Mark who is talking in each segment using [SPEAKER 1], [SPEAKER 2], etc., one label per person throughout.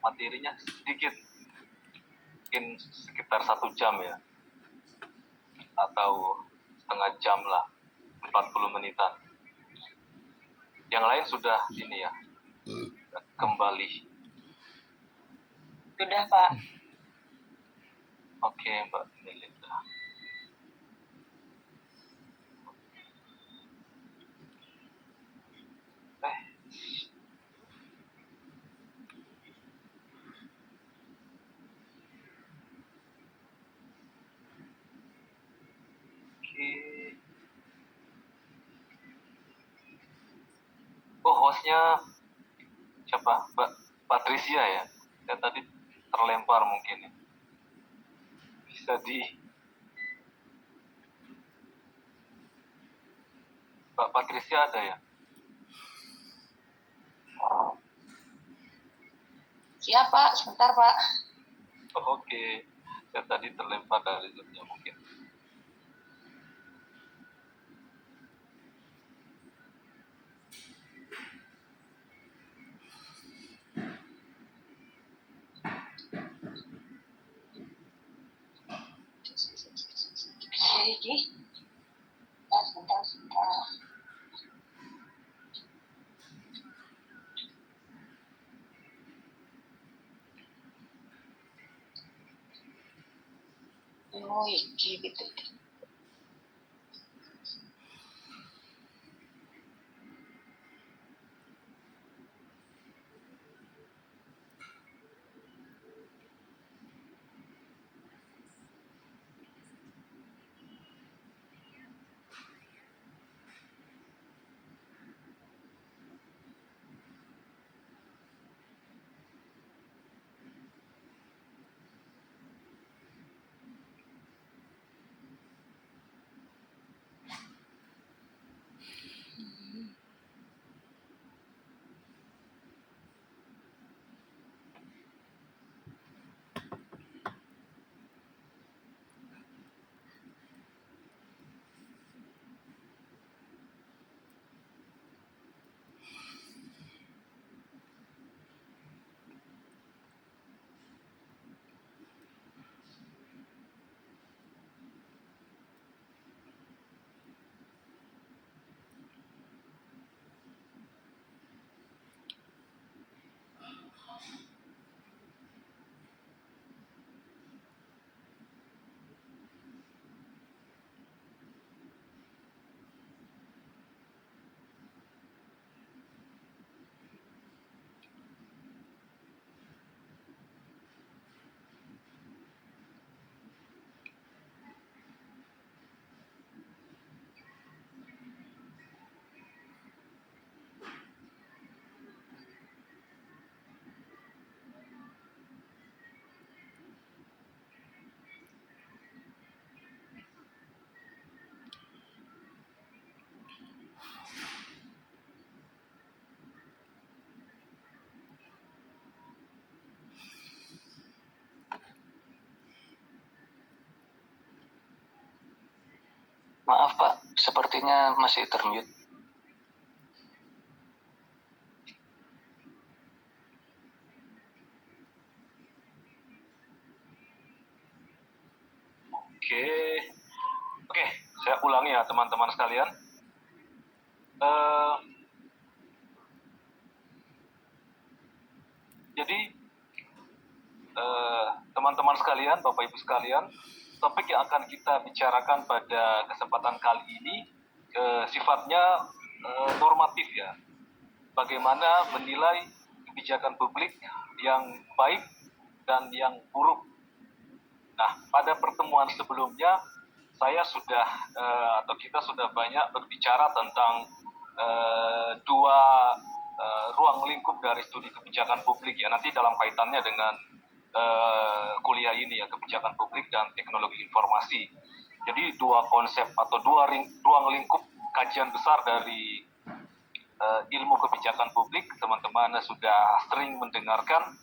[SPEAKER 1] materinya sedikit, mungkin sekitar 1 jam ya, atau setengah jam lah, 40 menitan. Yang lain sudah ini ya, kembali.
[SPEAKER 2] Sudah, Pak.
[SPEAKER 1] Oke, Mbak Melinda. Oh, hostnya siapa? Mbak Patricia ya? Ya tadi terlempar mungkin ya. Bisa Mbak Patricia ada ya?
[SPEAKER 2] Siap, Pak. Sebentar, Pak.
[SPEAKER 1] Oh, oke. Saya tadi terlempar dari Zoom-nya mungkin.
[SPEAKER 2] Jadi, sebentar. Oh, gitu.
[SPEAKER 3] Maaf Pak, sepertinya masih termute.
[SPEAKER 1] Oke, saya ulangi ya teman-teman sekalian. Jadi teman-teman sekalian, Bapak Ibu sekalian, topik yang akan kita bicarakan pada kesempatan kali ini sifatnya normatif ya. Bagaimana menilai kebijakan publik yang baik dan yang buruk. Nah, pada pertemuan sebelumnya kita sudah banyak berbicara tentang dua ruang lingkup dari studi kebijakan publik ya, nanti dalam kaitannya dengan kuliah ini ya, kebijakan publik dan teknologi informasi. Jadi dua konsep atau dua ruang lingkup kajian besar dari ilmu kebijakan publik, teman-teman sudah sering mendengarkan,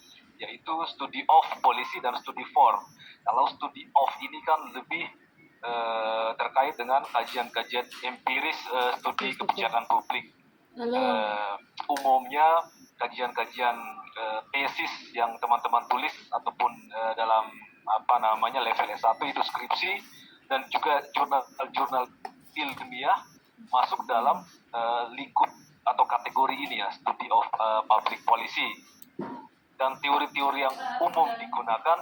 [SPEAKER 1] yaitu studi of policy dan studi for. Kalau studi of ini kan lebih terkait dengan kajian-kajian empiris studi kebijakan publik. Umumnya kajian-kajian tesis yang teman-teman tulis ataupun dalam level S1 itu skripsi, dan juga jurnal-jurnal ilmiah masuk dalam lingkup atau kategori ini ya, study of public policy. Dan teori-teori yang umum digunakan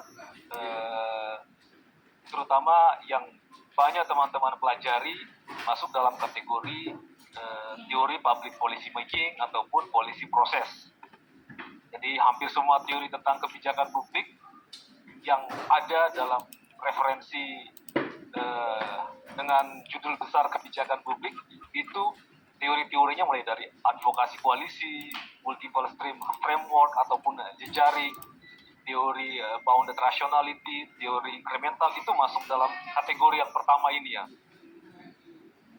[SPEAKER 1] terutama yang banyak teman-teman pelajari masuk dalam kategori teori public policy making ataupun policy process. Jadi hampir semua teori tentang kebijakan publik yang ada dalam referensi dengan judul besar kebijakan publik itu teori-teorinya mulai dari advokasi koalisi, multiple stream framework ataupun jejaring, teori bounded rationality, teori incremental itu masuk dalam kategori yang pertama ini ya.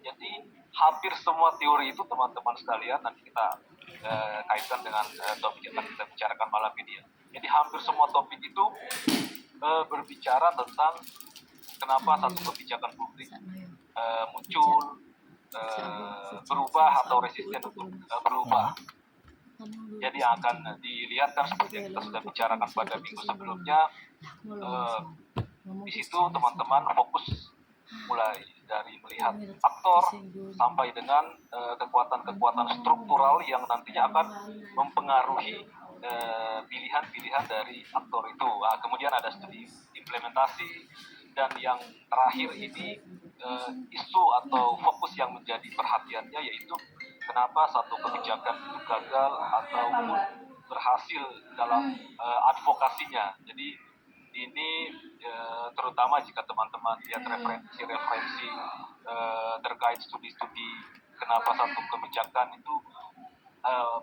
[SPEAKER 1] Jadi hampir semua teori itu teman-teman sekalian nanti kita kaitkan dengan topik yang kita bicarakan malam ini ya. Jadi hampir semua topik itu berbicara tentang kenapa satu kebijakan publik muncul, berubah atau resisten untuk berubah. Jadi yang akan dilihat kan seperti yang kita sudah bicarakan pada minggu sebelumnya, di situ teman-teman fokus mulai dari melihat aktor sampai dengan kekuatan-kekuatan struktural yang nantinya akan mempengaruhi pilihan-pilihan dari aktor itu. Kemudian ada studi implementasi, dan yang terakhir ini isu atau fokus yang menjadi perhatiannya yaitu kenapa satu kebijakan itu gagal ataupun berhasil dalam advokasinya. Jadi ini terutama jika teman-teman lihat referensi terkait studi-studi kenapa satu kebijakan itu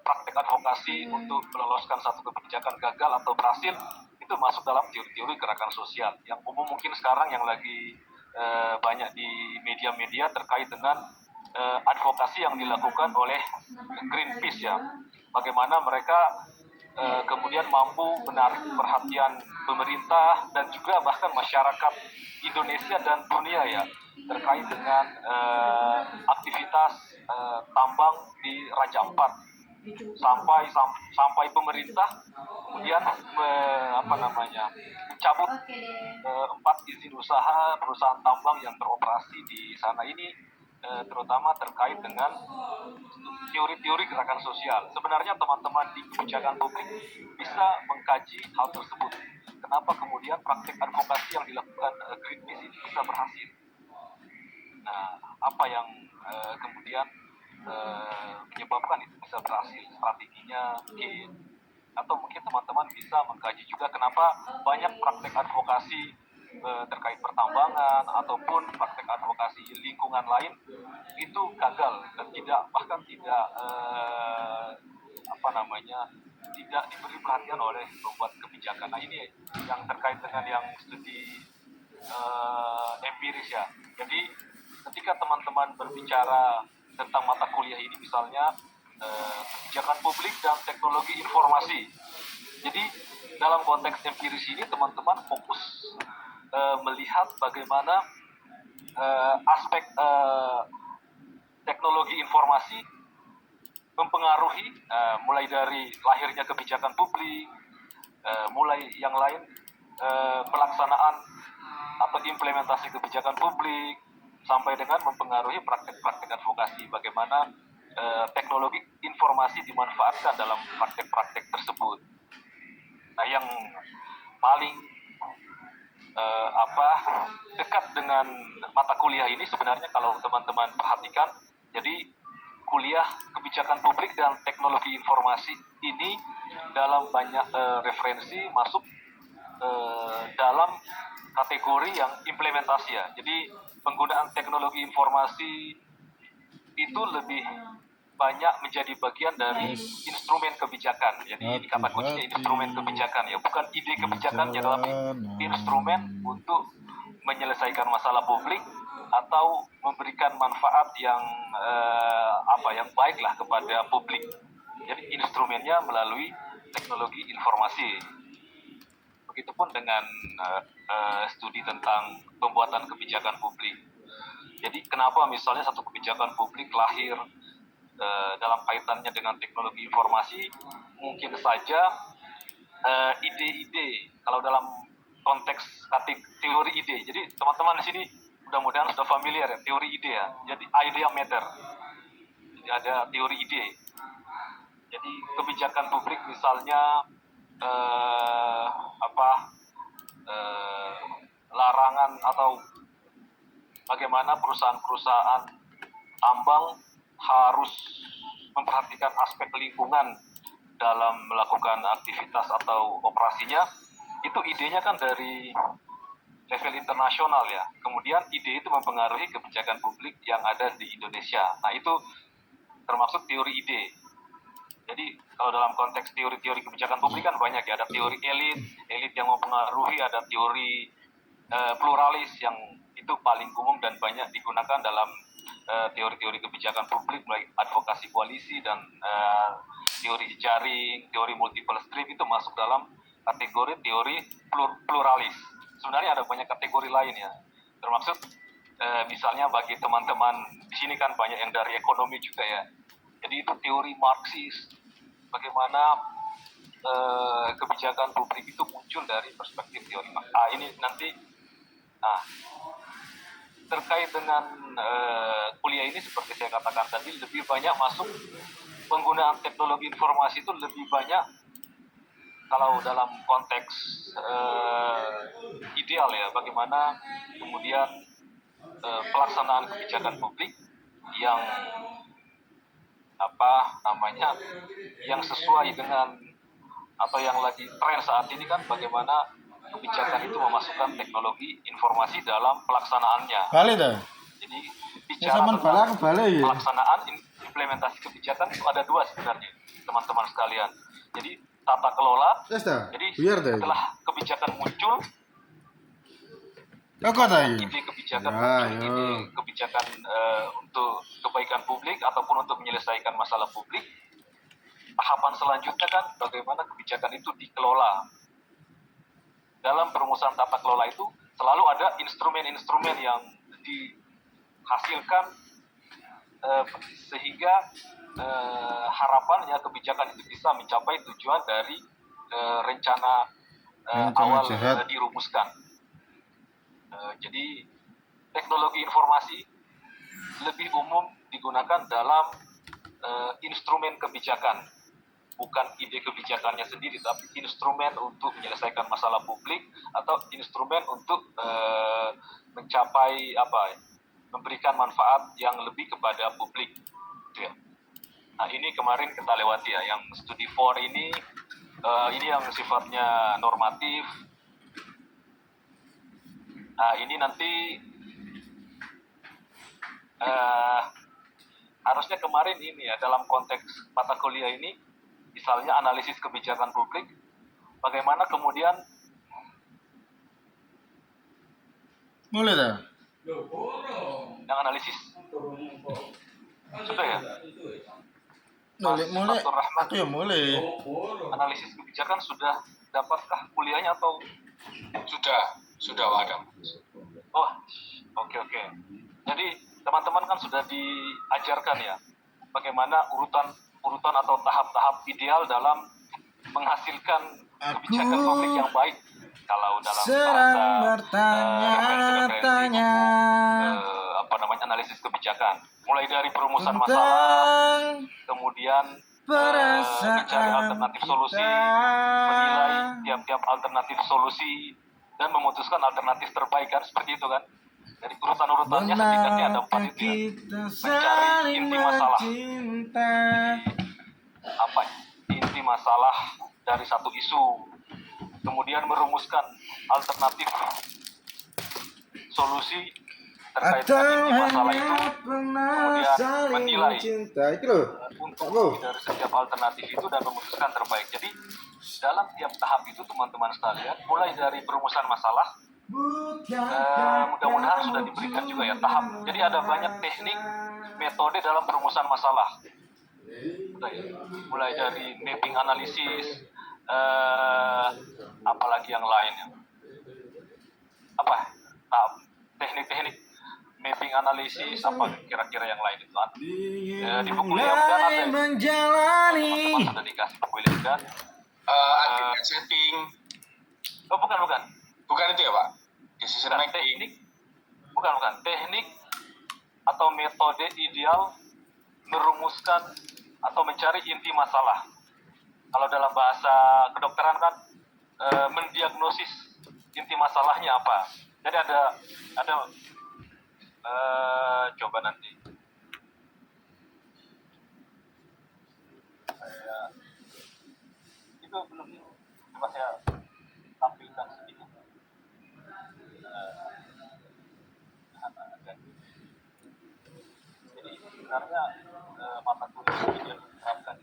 [SPEAKER 1] praktek advokasi untuk meloloskan satu kebijakan gagal atau berhasil, itu masuk dalam teori-teori gerakan sosial yang umum mungkin sekarang yang lagi banyak di media-media terkait dengan advokasi yang dilakukan oleh Greenpeace ya. Bagaimana mereka kemudian mampu menarik perhatian pemerintah dan juga bahkan masyarakat Indonesia dan dunia ya terkait dengan aktivitas tambang di Raja Ampat, sampai pemerintah kemudian mencabut 4 izin usaha perusahaan tambang yang beroperasi di sana ini, terutama terkait dengan teori-teori gerakan sosial. Sebenarnya teman-teman di kebijakan publik bisa mengkaji hal tersebut. Kenapa kemudian praktik advokasi yang dilakukan Greenpeace ini bisa berhasil? Nah, apa yang kemudian menyebabkan itu bisa berhasil, strateginya mungkin, atau mungkin teman-teman bisa mengkaji juga kenapa banyak praktik advokasi terkait pertambangan ataupun praktek advokasi lingkungan lain itu gagal dan tidak tidak diberi perhatian oleh pembuat kebijakan. Nah ini yang terkait dengan yang studi empiris ya. Jadi ketika teman-teman berbicara tentang mata kuliah ini misalnya kebijakan publik dan teknologi informasi. Jadi dalam konteks empiris ini teman-teman fokus melihat bagaimana aspek teknologi informasi mempengaruhi mulai dari lahirnya kebijakan publik, mulai yang lain pelaksanaan atau implementasi kebijakan publik, sampai dengan mempengaruhi praktek-praktek advokasi, bagaimana teknologi informasi dimanfaatkan dalam praktek-praktek tersebut. Nah, yang paling dekat dengan mata kuliah ini sebenarnya kalau teman-teman perhatikan, jadi kuliah kebijakan publik dan teknologi informasi ini dalam banyak referensi masuk dalam kategori yang implementasi ya. Jadi penggunaan teknologi informasi itu lebih banyak menjadi bagian dari instrumen kebijakan. Jadi ini kata kuncinya instrumen kebijakan ya, bukan ide kebijakannya, tetapi instrumen untuk menyelesaikan masalah publik atau memberikan manfaat yang yang baiklah kepada publik. Jadi instrumennya melalui teknologi informasi. Begitupun dengan studi tentang pembuatan kebijakan publik. Jadi kenapa misalnya satu kebijakan publik lahir dalam kaitannya dengan teknologi informasi, mungkin saja ide-ide kalau dalam konteks teori ide. Jadi teman-teman di sini mudah-mudahan sudah familiar ya teori ide ya. Jadi idea matter. Jadi ada teori ide. Jadi kebijakan publik misalnya larangan atau bagaimana perusahaan-perusahaan tambang harus memperhatikan aspek lingkungan dalam melakukan aktivitas atau operasinya, itu idenya kan dari level internasional ya. Kemudian ide itu mempengaruhi kebijakan publik yang ada di Indonesia. Nah itu termasuk teori ide. Jadi kalau dalam konteks teori-teori kebijakan publik kan banyak ya. Ada teori elit yang mempengaruhi, ada teori pluralis yang itu paling umum dan banyak digunakan dalam teori-teori kebijakan publik, mulai advokasi koalisi dan teori jejaring, teori multiple stream itu masuk dalam kategori teori pluralis. Sebenarnya ada banyak kategori lain ya, termasuk misalnya bagi teman-teman di sini kan banyak yang dari ekonomi juga ya. Jadi itu teori Marxis, bagaimana kebijakan publik itu muncul dari perspektif teori Marx. Ini nanti terkait dengan kuliah ini seperti saya katakan tadi, lebih banyak masuk penggunaan teknologi informasi itu lebih banyak kalau dalam konteks ideal ya, bagaimana kemudian pelaksanaan kebijakan publik yang yang sesuai dengan atau yang lagi tren saat ini kan bagaimana kebijakan itu memasukkan teknologi informasi dalam pelaksanaannya.
[SPEAKER 4] Balik dah.
[SPEAKER 1] Jadi bicara tentang
[SPEAKER 4] balik.
[SPEAKER 1] Pelaksanaan implementasi kebijakan itu ada dua sebenarnya, teman-teman sekalian. Jadi tata kelola. Jadi setelah kebijakan muncul, ide kebijakan ide kebijakan untuk kebaikan publik ataupun untuk menyelesaikan masalah publik. Tahapan selanjutnya kan bagaimana kebijakan itu dikelola. Dalam perumusan tata kelola itu selalu ada instrumen-instrumen yang dihasilkan sehingga harapannya kebijakan itu bisa mencapai tujuan dari rencana awal dirumuskan. Jadi teknologi informasi lebih umum digunakan dalam instrumen kebijakan, bukan ide kebijakannya sendiri, tapi instrumen untuk menyelesaikan masalah publik atau instrumen untuk mencapai memberikan manfaat yang lebih kepada publik. Gitu ya. Nah ini kemarin kita lewati ya, yang studi 4 ini yang sifatnya normatif. Nah ini nanti harusnya kemarin ini ya, dalam konteks mata kuliah ini misalnya analisis kebijakan publik, bagaimana kemudian
[SPEAKER 4] mulai dah.
[SPEAKER 1] yang analisis sudah ya,
[SPEAKER 4] Mulai.
[SPEAKER 1] Dr. Rahmat,
[SPEAKER 4] Aku ya mulai.
[SPEAKER 1] analisis kebijakan sudah dapatkah kuliahnya atau
[SPEAKER 5] sudah ada.
[SPEAKER 1] oh oke. Jadi teman-teman kan sudah diajarkan ya bagaimana urutan atau tahap-tahap ideal dalam menghasilkan kebijakan publik yang baik. Kalau dalam
[SPEAKER 4] bertanya-tanya
[SPEAKER 1] analisis kebijakan, mulai dari perumusan masalah, kemudian mencari alternatif solusi, menilai tiap-tiap alternatif solusi dan memutuskan alternatif terbaik, kan seperti itu kan. Dari urutan-urutannya setidaknya ada 4 itu ya. Mencari inti masalah. Inti masalah dari satu isu, kemudian merumuskan alternatif solusi terkait dengan inti masalah itu, kemudian menilai untung dari setiap alternatif itu dan memutuskan terbaik. Jadi dalam tiap tahap itu teman-teman sekalian, mulai dari perumusan masalah, mudah-mudahan sudah diberikan juga ya tahap. Jadi ada banyak teknik, metode dalam perumusan masalah. Mulai dari mapping analisis, apalagi yang lain ya. Teknik-teknik mapping analisis, apa kira-kira yang lain itu di buku Liam dan ada teman-teman sudah dikasih buku Liam dan
[SPEAKER 5] Admin setting.
[SPEAKER 1] Oh, bukan.
[SPEAKER 5] Bukan itu ya, Pak? Decision
[SPEAKER 1] Bukan,
[SPEAKER 5] making.
[SPEAKER 1] teknik. Bukan. Teknik atau metode ideal merumuskan atau mencari inti masalah. Kalau dalam bahasa kedokteran kan mendiagnosis inti masalahnya apa. Jadi ada coba nanti itu belum, coba saya tampilkan sedikit. Jadi sebenarnya mata kuliah ini yang diterapkan.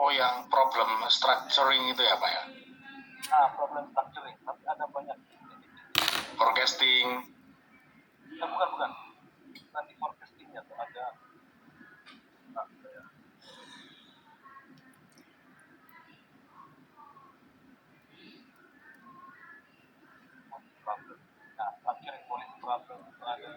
[SPEAKER 5] Oh, yang problem structuring itu ya, Pak ya?
[SPEAKER 1] Problem structuring, tapi ada banyak.
[SPEAKER 5] Forecasting.
[SPEAKER 1] Bukan. Nanti forecastingnya tuh ada. Structuring policy problem itu ada.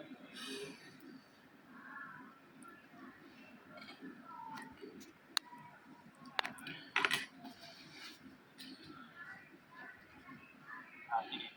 [SPEAKER 1] Ini.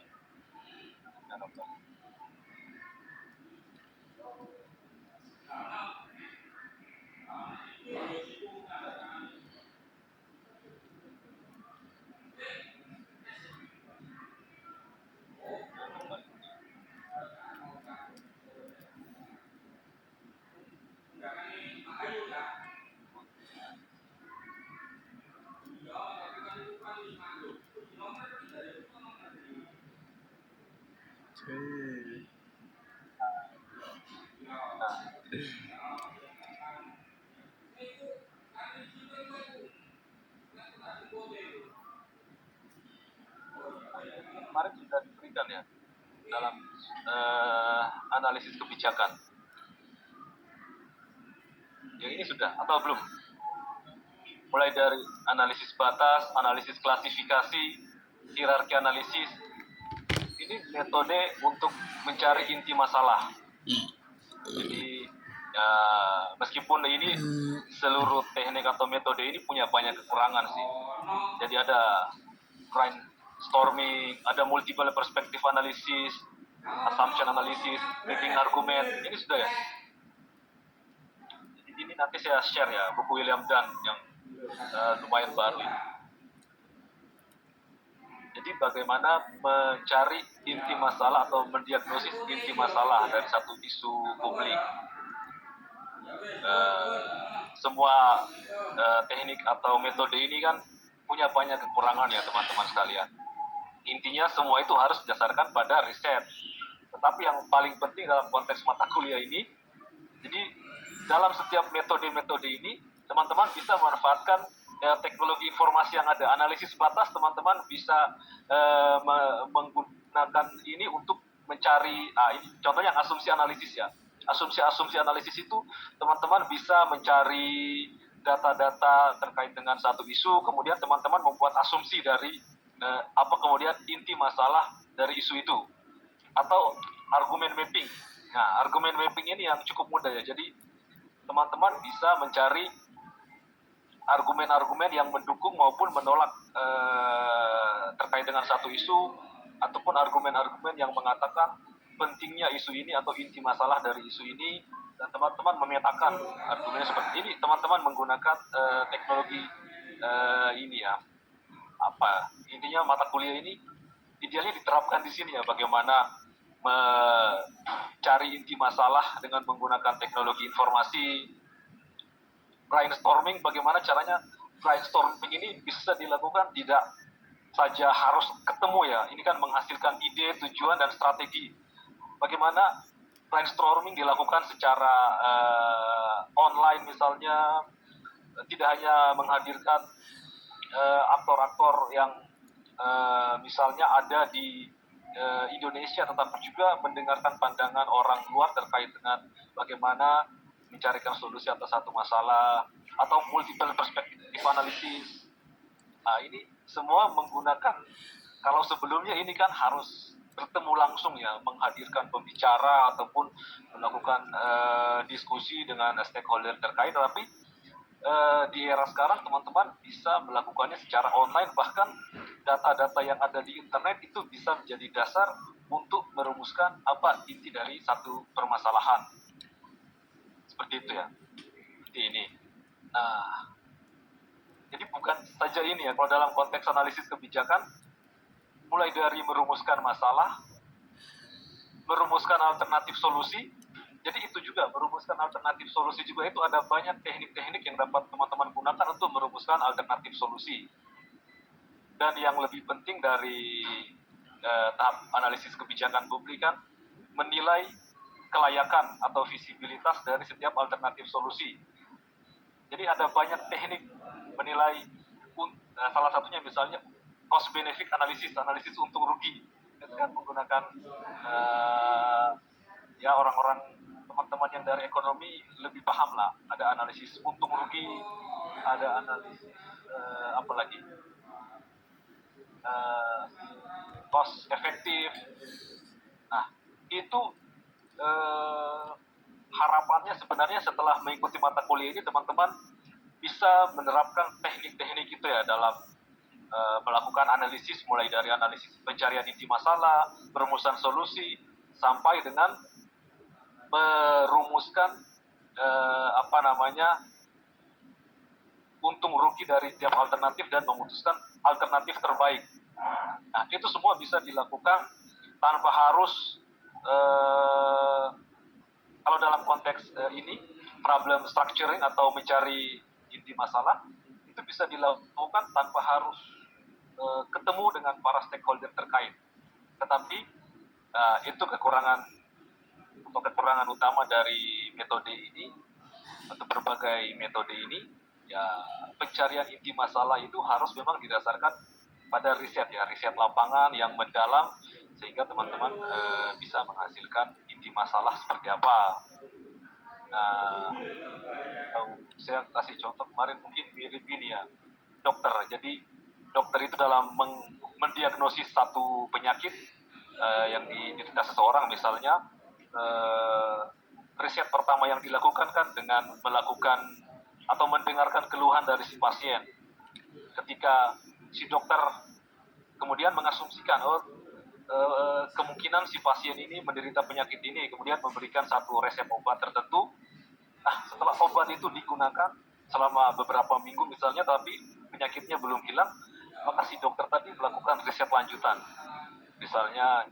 [SPEAKER 1] Kemarin sudah diberikan ya dalam analisis kebijakan. Yang ini sudah atau belum? Mulai dari analisis batas, analisis klasifikasi, hierarki analisis. Ini metode untuk mencari inti masalah. Jadi ya, meskipun ini seluruh teknik atau metode ini punya banyak kekurangan sih. Jadi ada brainstorming, ada multiple perspective analysis, assumption analysis, mapping argument. Ini sudah ya. Jadi ini nanti saya share ya buku William Dunn yang lumayan baru ini. Jadi bagaimana mencari inti masalah atau mendiagnosis inti masalah dari satu isu publik. Semua teknik atau metode ini kan punya banyak kekurangan ya teman-teman sekalian. Intinya semua itu harus didasarkan pada riset. Tetapi yang paling penting dalam konteks mata kuliah ini, jadi dalam setiap metode-metode ini, teman-teman bisa memanfaatkan teknologi informasi yang ada. Analisis batas, teman-teman bisa menggunakan ini untuk mencari, ini contohnya asumsi analisis ya. Asumsi analisis itu teman-teman bisa mencari data-data terkait dengan satu isu, kemudian teman-teman membuat asumsi dari apa kemudian inti masalah dari isu itu. Atau argumen mapping. Nah, argumen mapping ini yang cukup mudah ya. Jadi teman-teman bisa mencari argumen-argumen yang mendukung maupun menolak terkait dengan satu isu, ataupun argumen-argumen yang mengatakan pentingnya isu ini atau inti masalah dari isu ini, dan teman-teman memetakan argumennya seperti ini. Teman-teman menggunakan teknologi ini ya, apa intinya mata kuliah ini idealnya diterapkan di sini ya, bagaimana mencari inti masalah dengan menggunakan teknologi informasi. Brainstorming, bagaimana caranya brainstorming ini bisa dilakukan tidak saja harus ketemu ya, ini kan menghasilkan ide, tujuan, dan strategi. Bagaimana brainstorming dilakukan secara online misalnya, tidak hanya menghadirkan aktor-aktor yang misalnya ada di Indonesia, tetapi juga mendengarkan pandangan orang luar terkait dengan bagaimana mencarikan solusi atas satu masalah atau multiple perspektif analisis. Nah, ini semua menggunakan, kalau sebelumnya ini kan harus bertemu langsung ya, menghadirkan pembicara ataupun melakukan diskusi dengan stakeholder terkait, tetapi di era sekarang teman-teman bisa melakukannya secara online, bahkan data-data yang ada di internet itu bisa menjadi dasar untuk merumuskan apa inti dari satu permasalahan. Seperti itu ya, seperti ini. Nah, jadi bukan saja ini ya, kalau dalam konteks analisis kebijakan, mulai dari merumuskan masalah, merumuskan alternatif solusi. Jadi itu juga, merumuskan alternatif solusi juga itu ada banyak teknik-teknik yang dapat teman-teman gunakan untuk merumuskan alternatif solusi. Dan yang lebih penting dari tahap analisis kebijakan publik kan, menilai kelayakan atau visibilitas dari setiap alternatif solusi. Jadi ada banyak teknik menilai, salah satunya misalnya cost benefit analisis untung rugi. Itu kan menggunakan ya orang-orang, teman-teman yang dari ekonomi lebih paham lah. Ada analisis untung rugi, ada analisis apa lagi, cost efektif. Nah, itu harapannya sebenarnya setelah mengikuti mata kuliah ini teman-teman bisa menerapkan teknik-teknik itu ya dalam melakukan analisis, mulai dari analisis pencarian inti masalah, perumusan solusi, sampai dengan merumuskan untung rugi dari tiap alternatif dan memutuskan alternatif terbaik. Nah, itu semua bisa dilakukan tanpa harus kalau dalam konteks ini problem structuring atau mencari inti masalah, itu bisa dilakukan tanpa harus ketemu dengan para stakeholder terkait. Tetapi itu kekurangan utama dari metode ini atau berbagai metode ini ya. Pencarian inti masalah itu harus memang didasarkan pada riset lapangan yang mendalam, sehingga teman-teman bisa menghasilkan inti masalah seperti apa. Nah, saya kasih contoh kemarin mungkin mirip ini ya, dokter. Jadi dokter itu dalam mendiagnosis satu penyakit yang diderita seseorang misalnya, riset pertama yang dilakukan kan dengan melakukan atau mendengarkan keluhan dari si pasien. Ketika si dokter kemudian mengasumsikan kemungkinan si pasien ini menderita penyakit ini, kemudian memberikan satu resep obat tertentu. Nah, setelah obat itu digunakan selama beberapa minggu misalnya, tapi penyakitnya belum hilang, maka si dokter tadi melakukan riset lanjutan. Misalnya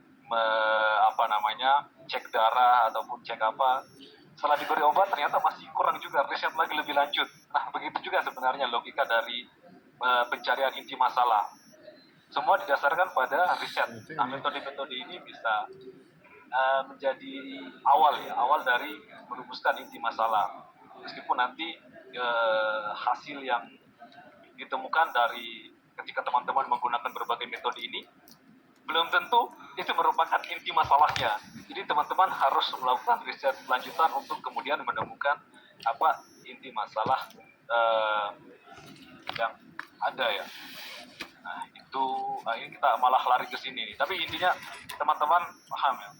[SPEAKER 1] cek darah ataupun cek apa. Setelah diberi obat ternyata masih kurang juga, riset lagi lebih lanjut. Nah, begitu juga sebenarnya logika dari pencarian inti masalah. Semua didasarkan pada riset. Nah, metode-metode ini bisa menjadi awal dari merumuskan inti masalah. Meskipun nanti hasil yang ditemukan dari ketika teman-teman menggunakan berbagai metode ini belum tentu itu merupakan inti masalahnya. Jadi teman-teman harus melakukan riset lanjutan untuk kemudian menemukan apa inti masalah yang ada ya. Nah, ini kita malah lari ke sini nih. Tapi intinya teman-teman paham ya.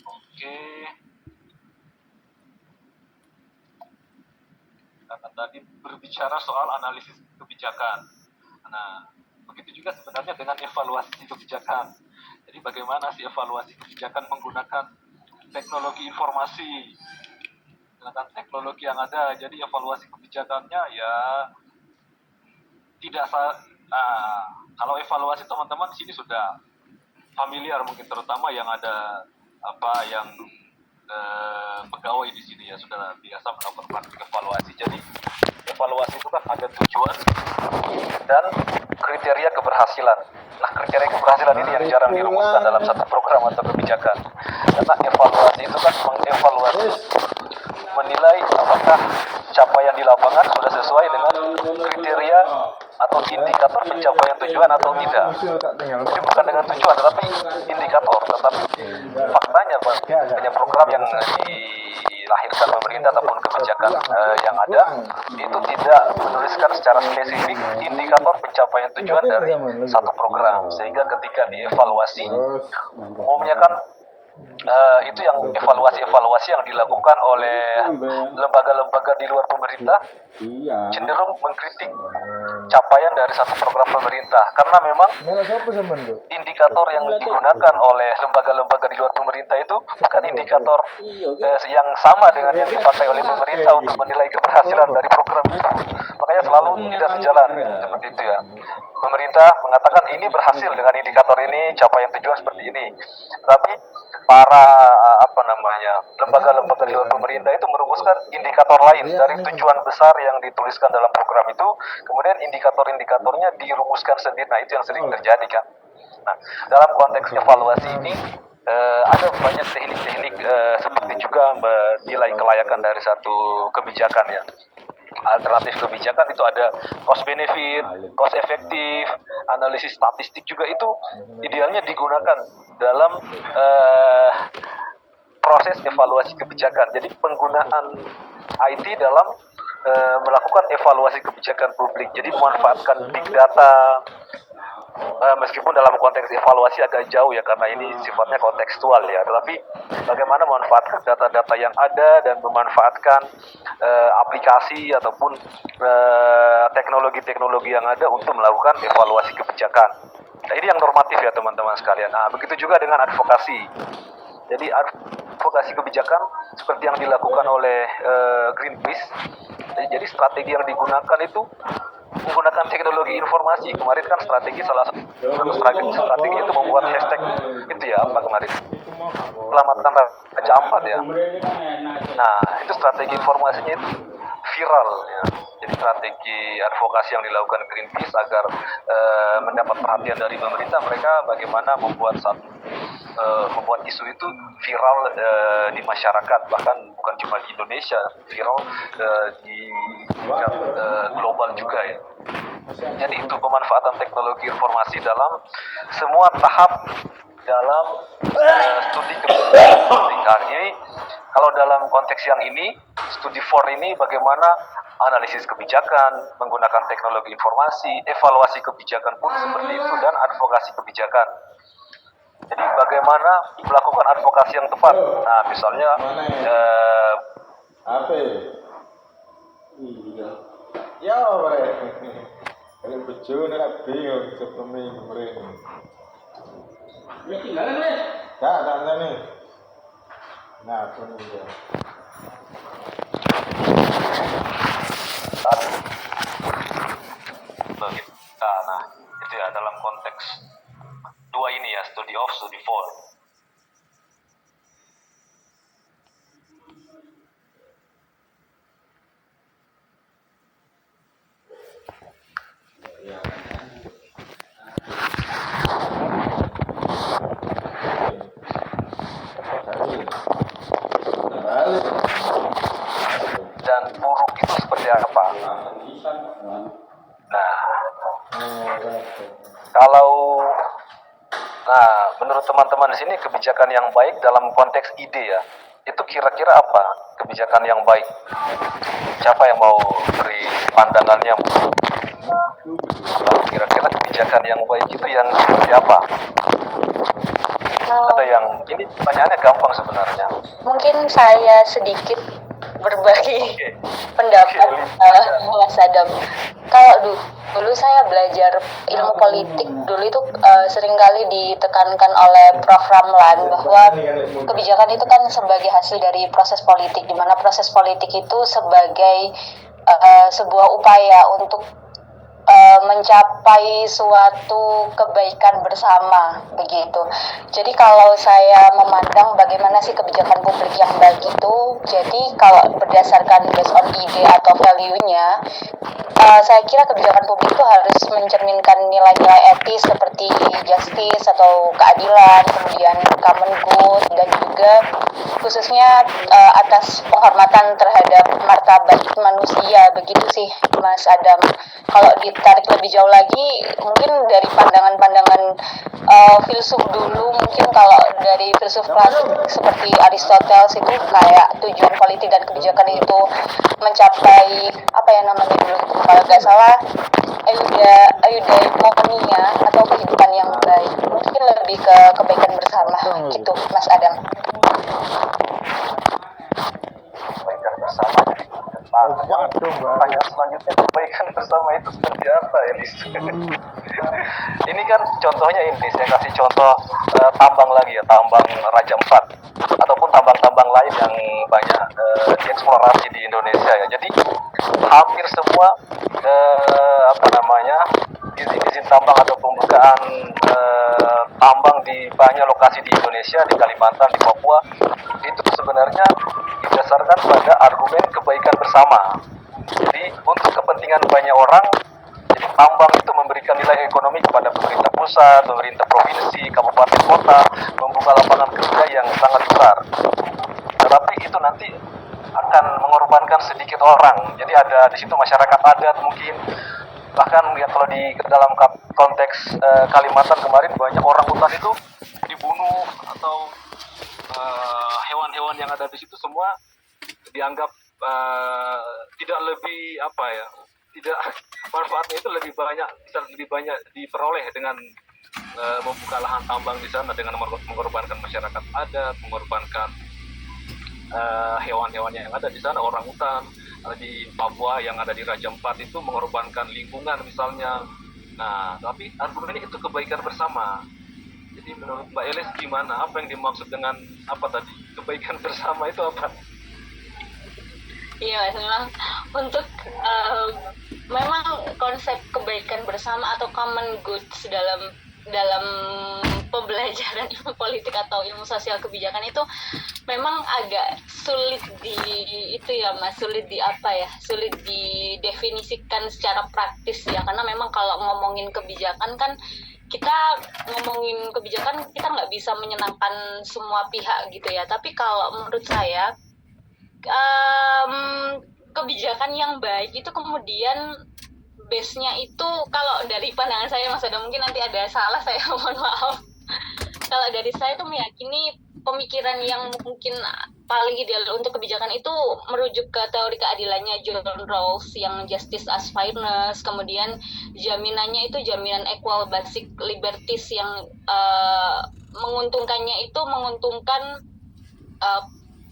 [SPEAKER 1] Oke. Karena tadi berbicara soal analisis kebijakan. Nah, begitu juga sebenarnya dengan evaluasi kebijakan. Jadi bagaimana sih evaluasi kebijakan menggunakan teknologi informasi, menggunakan teknologi yang ada. Jadi evaluasi kebijakannya ya kalau evaluasi teman-teman di sini sudah familiar mungkin, terutama yang ada yang pegawai di sini ya sudah biasa melakukan praktik evaluasi. Jadi evaluasi itu kan ada tujuan dan kriteria keberhasilan. Nah, kriteria keberhasilan ini yang jarang dirumuskan dalam satu program atau kebijakan. Karena evaluasi itu kan mengevaluasi menilai apakah capaian di lapangan sudah sesuai dengan kriteria atau indikator pencapaian tujuan atau tidak. Jadi bukan dengan tujuan, tetapi indikator. Tetapi faktanya banyak program yang dilahirkan pemerintah ataupun kebijakan yang ada itu tidak menuliskan secara spesifik indikator pencapaian tujuan dari satu program, sehingga ketika dievaluasi umumnya kan itu yang evaluasi yang dilakukan oleh lembaga-lembaga di luar pemerintah cenderung mengkritik capaian dari satu program pemerintah, karena memang indikator yang digunakan oleh lembaga-lembaga di luar pemerintah itu bukan indikator yang sama dengan yang dipakai oleh pemerintah untuk menilai keberhasilan dari program itu. Makanya selalu tidak sejalan seperti itu ya. Pemerintah mengatakan ini berhasil dengan indikator ini, capaian tujuan seperti ini, tapi para lembaga-lembaga di luar pemerintah itu merumuskan indikator lain dari tujuan besar yang dituliskan dalam program itu, kemudian indikator-indikatornya dirumuskan sendiri. Nah, itu yang sering terjadi kan. Nah, dalam konteks evaluasi ini ada banyak teknik-teknik seperti juga menilai kelayakan dari satu kebijakan ya. Alternatif kebijakan itu ada cost benefit, cost efektif, analisis statistik juga itu idealnya digunakan dalam proses evaluasi kebijakan. Jadi penggunaan IT dalam melakukan evaluasi kebijakan publik. Jadi memanfaatkan big data, meskipun dalam konteks evaluasi agak jauh ya, karena ini sifatnya kontekstual ya, tetapi bagaimana memanfaatkan data-data yang ada dan memanfaatkan aplikasi ataupun teknologi-teknologi yang ada untuk melakukan evaluasi kebijakan. Nah, ini yang normatif ya teman-teman sekalian. Nah, begitu juga dengan advokasi. Jadi advokasi kebijakan seperti yang dilakukan oleh Greenpeace. Jadi strategi yang digunakan itu menggunakan teknologi informasi. Kemarin kan salah satu strategi itu membuat hashtag itu ya, apa kemarin, selamatkan Raja Ampat ya. Nah, itu strategi informasinya itu viral ya. Jadi strategi advokasi yang dilakukan Greenpeace agar mendapat perhatian dari pemerintah, mereka bagaimana membuat isu itu viral di masyarakat, bahkan bukan cuma di Indonesia, viral di global juga ya. Jadi itu pemanfaatan teknologi informasi dalam semua tahap dalam studi kebijakan. Ini kalau dalam konteks yang ini, studi 4 ini bagaimana analisis kebijakan menggunakan teknologi informasi, evaluasi kebijakan pun seperti itu, dan advokasi kebijakan. Jadi bagaimana melakukan advokasi yang tepat. Nah, misalnya
[SPEAKER 4] ya, kalau bejo nek bingung sebelum kemarin. Ya tinggalan wes. Tak nih. Nah, ini dia.
[SPEAKER 1] Nah, itu ya dalam konteks dua ini ya, studi of, studi for. Dan buruk itu seperti apa? Nah, menurut teman-teman di sini kebijakan yang baik dalam konteks ide ya, itu kira-kira apa kebijakan yang baik? Siapa yang mau beri pandangannya? Kira-kira kebijakan yang baik itu yang seperti apa? Ada yang, ini pertanyaannya gampang sebenarnya.
[SPEAKER 2] Mungkin saya sedikit berbagi pendapat Mas Adam. Kalau dulu saya belajar ilmu politik, dulu itu seringkali ditekankan oleh Prof. Ramlan bahwa kebijakan itu kan sebagai hasil dari proses politik, di mana proses politik itu sebagai sebuah upaya untuk mencapai suatu kebaikan bersama, begitu. Jadi kalau saya memandang bagaimana sih kebijakan publik yang baik itu, jadi kalau berdasarkan based on ide atau value-nya, saya kira kebijakan publik itu harus mencerminkan nilai-nilai etis seperti justice atau keadilan, kemudian common good, dan juga khususnya atas penghormatan terhadap martabat manusia. Begitu sih Mas Adam. Kalau ditarik lebih jauh lagi, mungkin dari pandangan-pandangan filsuf dulu, mungkin kalau dari filsuf klasik seperti Aristoteles itu kayak tujuan politik dan kebijakan itu mencapai apa ya namanya dulu, kalau nggak salah eudaimonia atau kehidupan yang baik, mungkin lebih ke kebaikan bersama gitu Mas Adam.
[SPEAKER 1] Kebaikan bersama. Pertanyaan selanjutnya, kebaikan bersama itu seperti apa, Elis? Ini kan contohnya ini, saya kasih contoh tambang lagi ya, tambang Raja Ampat ataupun tambang-tambang lain yang banyak dieksplorasi di Indonesia ya. Jadi hampir semua izin tambang atau pembukaan tambang di banyak lokasi di Indonesia, di Kalimantan, di Papua, itu sebenarnya didasarkan pada argumen kebaikan bersama. Jadi untuk kepentingan banyak orang, jadi tambang itu memberikan nilai ekonomi kepada pemerintah pusat, pemerintah provinsi, kabupaten kota, membuka lapangan kerja yang sangat besar. Tetapi itu nanti akan mengorbankan sedikit orang. Jadi ada di situ masyarakat adat mungkin, bahkan ya kalau di dalam konteks Kalimantan kemarin banyak orang hutan itu dibunuh, atau hewan-hewan yang ada di situ semua dianggap tidak lebih tidak manfaatnya itu lebih banyak diperoleh dengan membuka lahan tambang di sana, dengan mengorbankan masyarakat adat, mengorbankan hewan-hewan yang ada di sana, orang hutan di Papua yang ada di Raja Ampat itu mengorbankan lingkungan misalnya. Nah, tapi argumennya itu kebaikan bersama. Jadi menurut Mbak Elis gimana? Apa yang dimaksud dengan apa tadi? Kebaikan bersama itu apa?
[SPEAKER 2] Iya, memang untuk memang konsep kebaikan bersama atau common goods dalam pembelajaran ilmu politik atau ilmu sosial kebijakan itu memang agak sulit sulit didefinisikan secara praktis ya, karena memang kalau ngomongin kebijakan kan kita nggak bisa menyenangkan semua pihak gitu ya. Tapi kalau menurut saya kebijakan yang baik itu kemudian base-nya itu, kalau dari pandangan saya Mas Adam, mungkin nanti ada salah saya mohon maaf. Kalau dari saya itu meyakini pemikiran yang mungkin paling ideal untuk kebijakan itu merujuk ke teori keadilannya John Rawls yang justice as fairness, kemudian jaminannya itu jaminan equal basic liberties yang menguntungkannya itu menguntungkan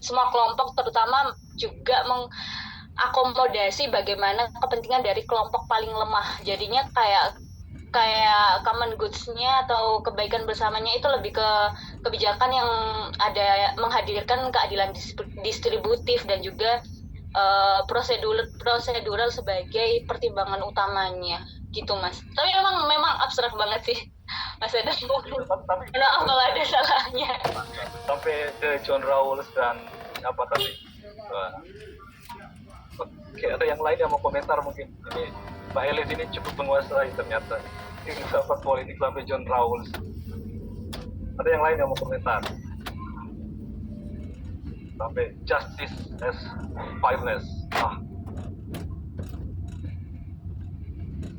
[SPEAKER 2] semua kelompok, terutama juga mengakomodasi bagaimana kepentingan dari kelompok paling lemah. Jadinya kayak common goods-nya atau kebaikan bersamanya itu lebih ke kebijakan yang ada menghadirkan keadilan distributif dan juga prosedural sebagai pertimbangan utamanya gitu Mas. Tapi memang abstrak banget sih Mas Adam. Maaf kalau ada salahnya.
[SPEAKER 1] Sampai ke John Rawls dan apa tadi? Oke, ada yang lain yang mau komentar mungkin? Ini Mbak Elis ini cukup menguasai ternyata. Filsafat politik sampai John Rawls. Ada yang lain yang mau komentar? Sampai justice as fairness.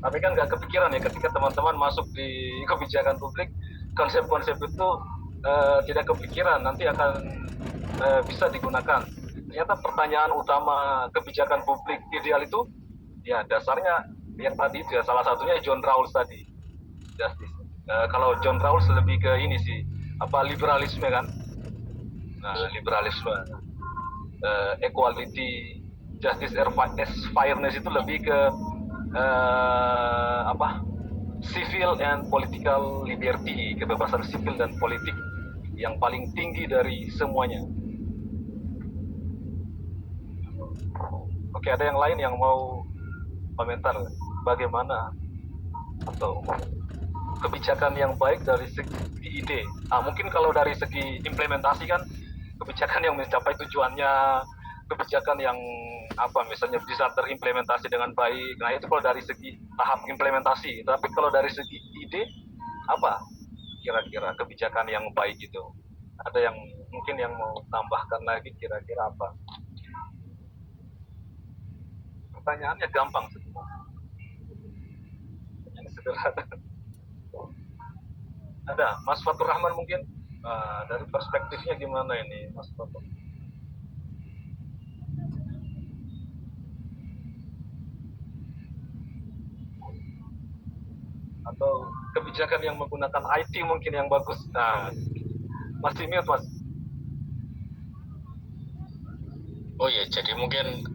[SPEAKER 1] Tapi kan nggak kepikiran ya ketika teman-teman masuk di kebijakan publik, konsep-konsep itu tidak kepikiran nanti akan bisa digunakan. Ternyata pertanyaan utama kebijakan publik ideal itu ya dasarnya yang tadi itu ya, salah satunya John Rawls tadi, justice. Kalau John Rawls lebih ke ini sih, liberalisme kan. Nah, liberalisme, equality, justice as fairness itu lebih ke civil and political liberty, kebebasan sipil dan politik yang paling tinggi dari semuanya. Oke, ada yang lain yang mau komentar bagaimana atau kebijakan yang baik dari segi ide? Mungkin kalau dari segi implementasi kan kebijakan yang mencapai tujuannya, kebijakan yang apa misalnya bisa terimplementasi dengan baik. Nah itu kalau dari segi tahap implementasi. Tapi kalau dari segi ide apa kira-kira kebijakan yang baik itu? Ada yang mungkin yang mau tambahkan lagi kira-kira apa? Pertanyaannya gampang semua. Yang sederhana. Ada Mas Fatur Rahman mungkin dari perspektifnya gimana ini Mas Fatur? Atau kebijakan yang menggunakan IT mungkin yang bagus. Nah, masih mute Mas.
[SPEAKER 5] Oh iya, jadi mungkin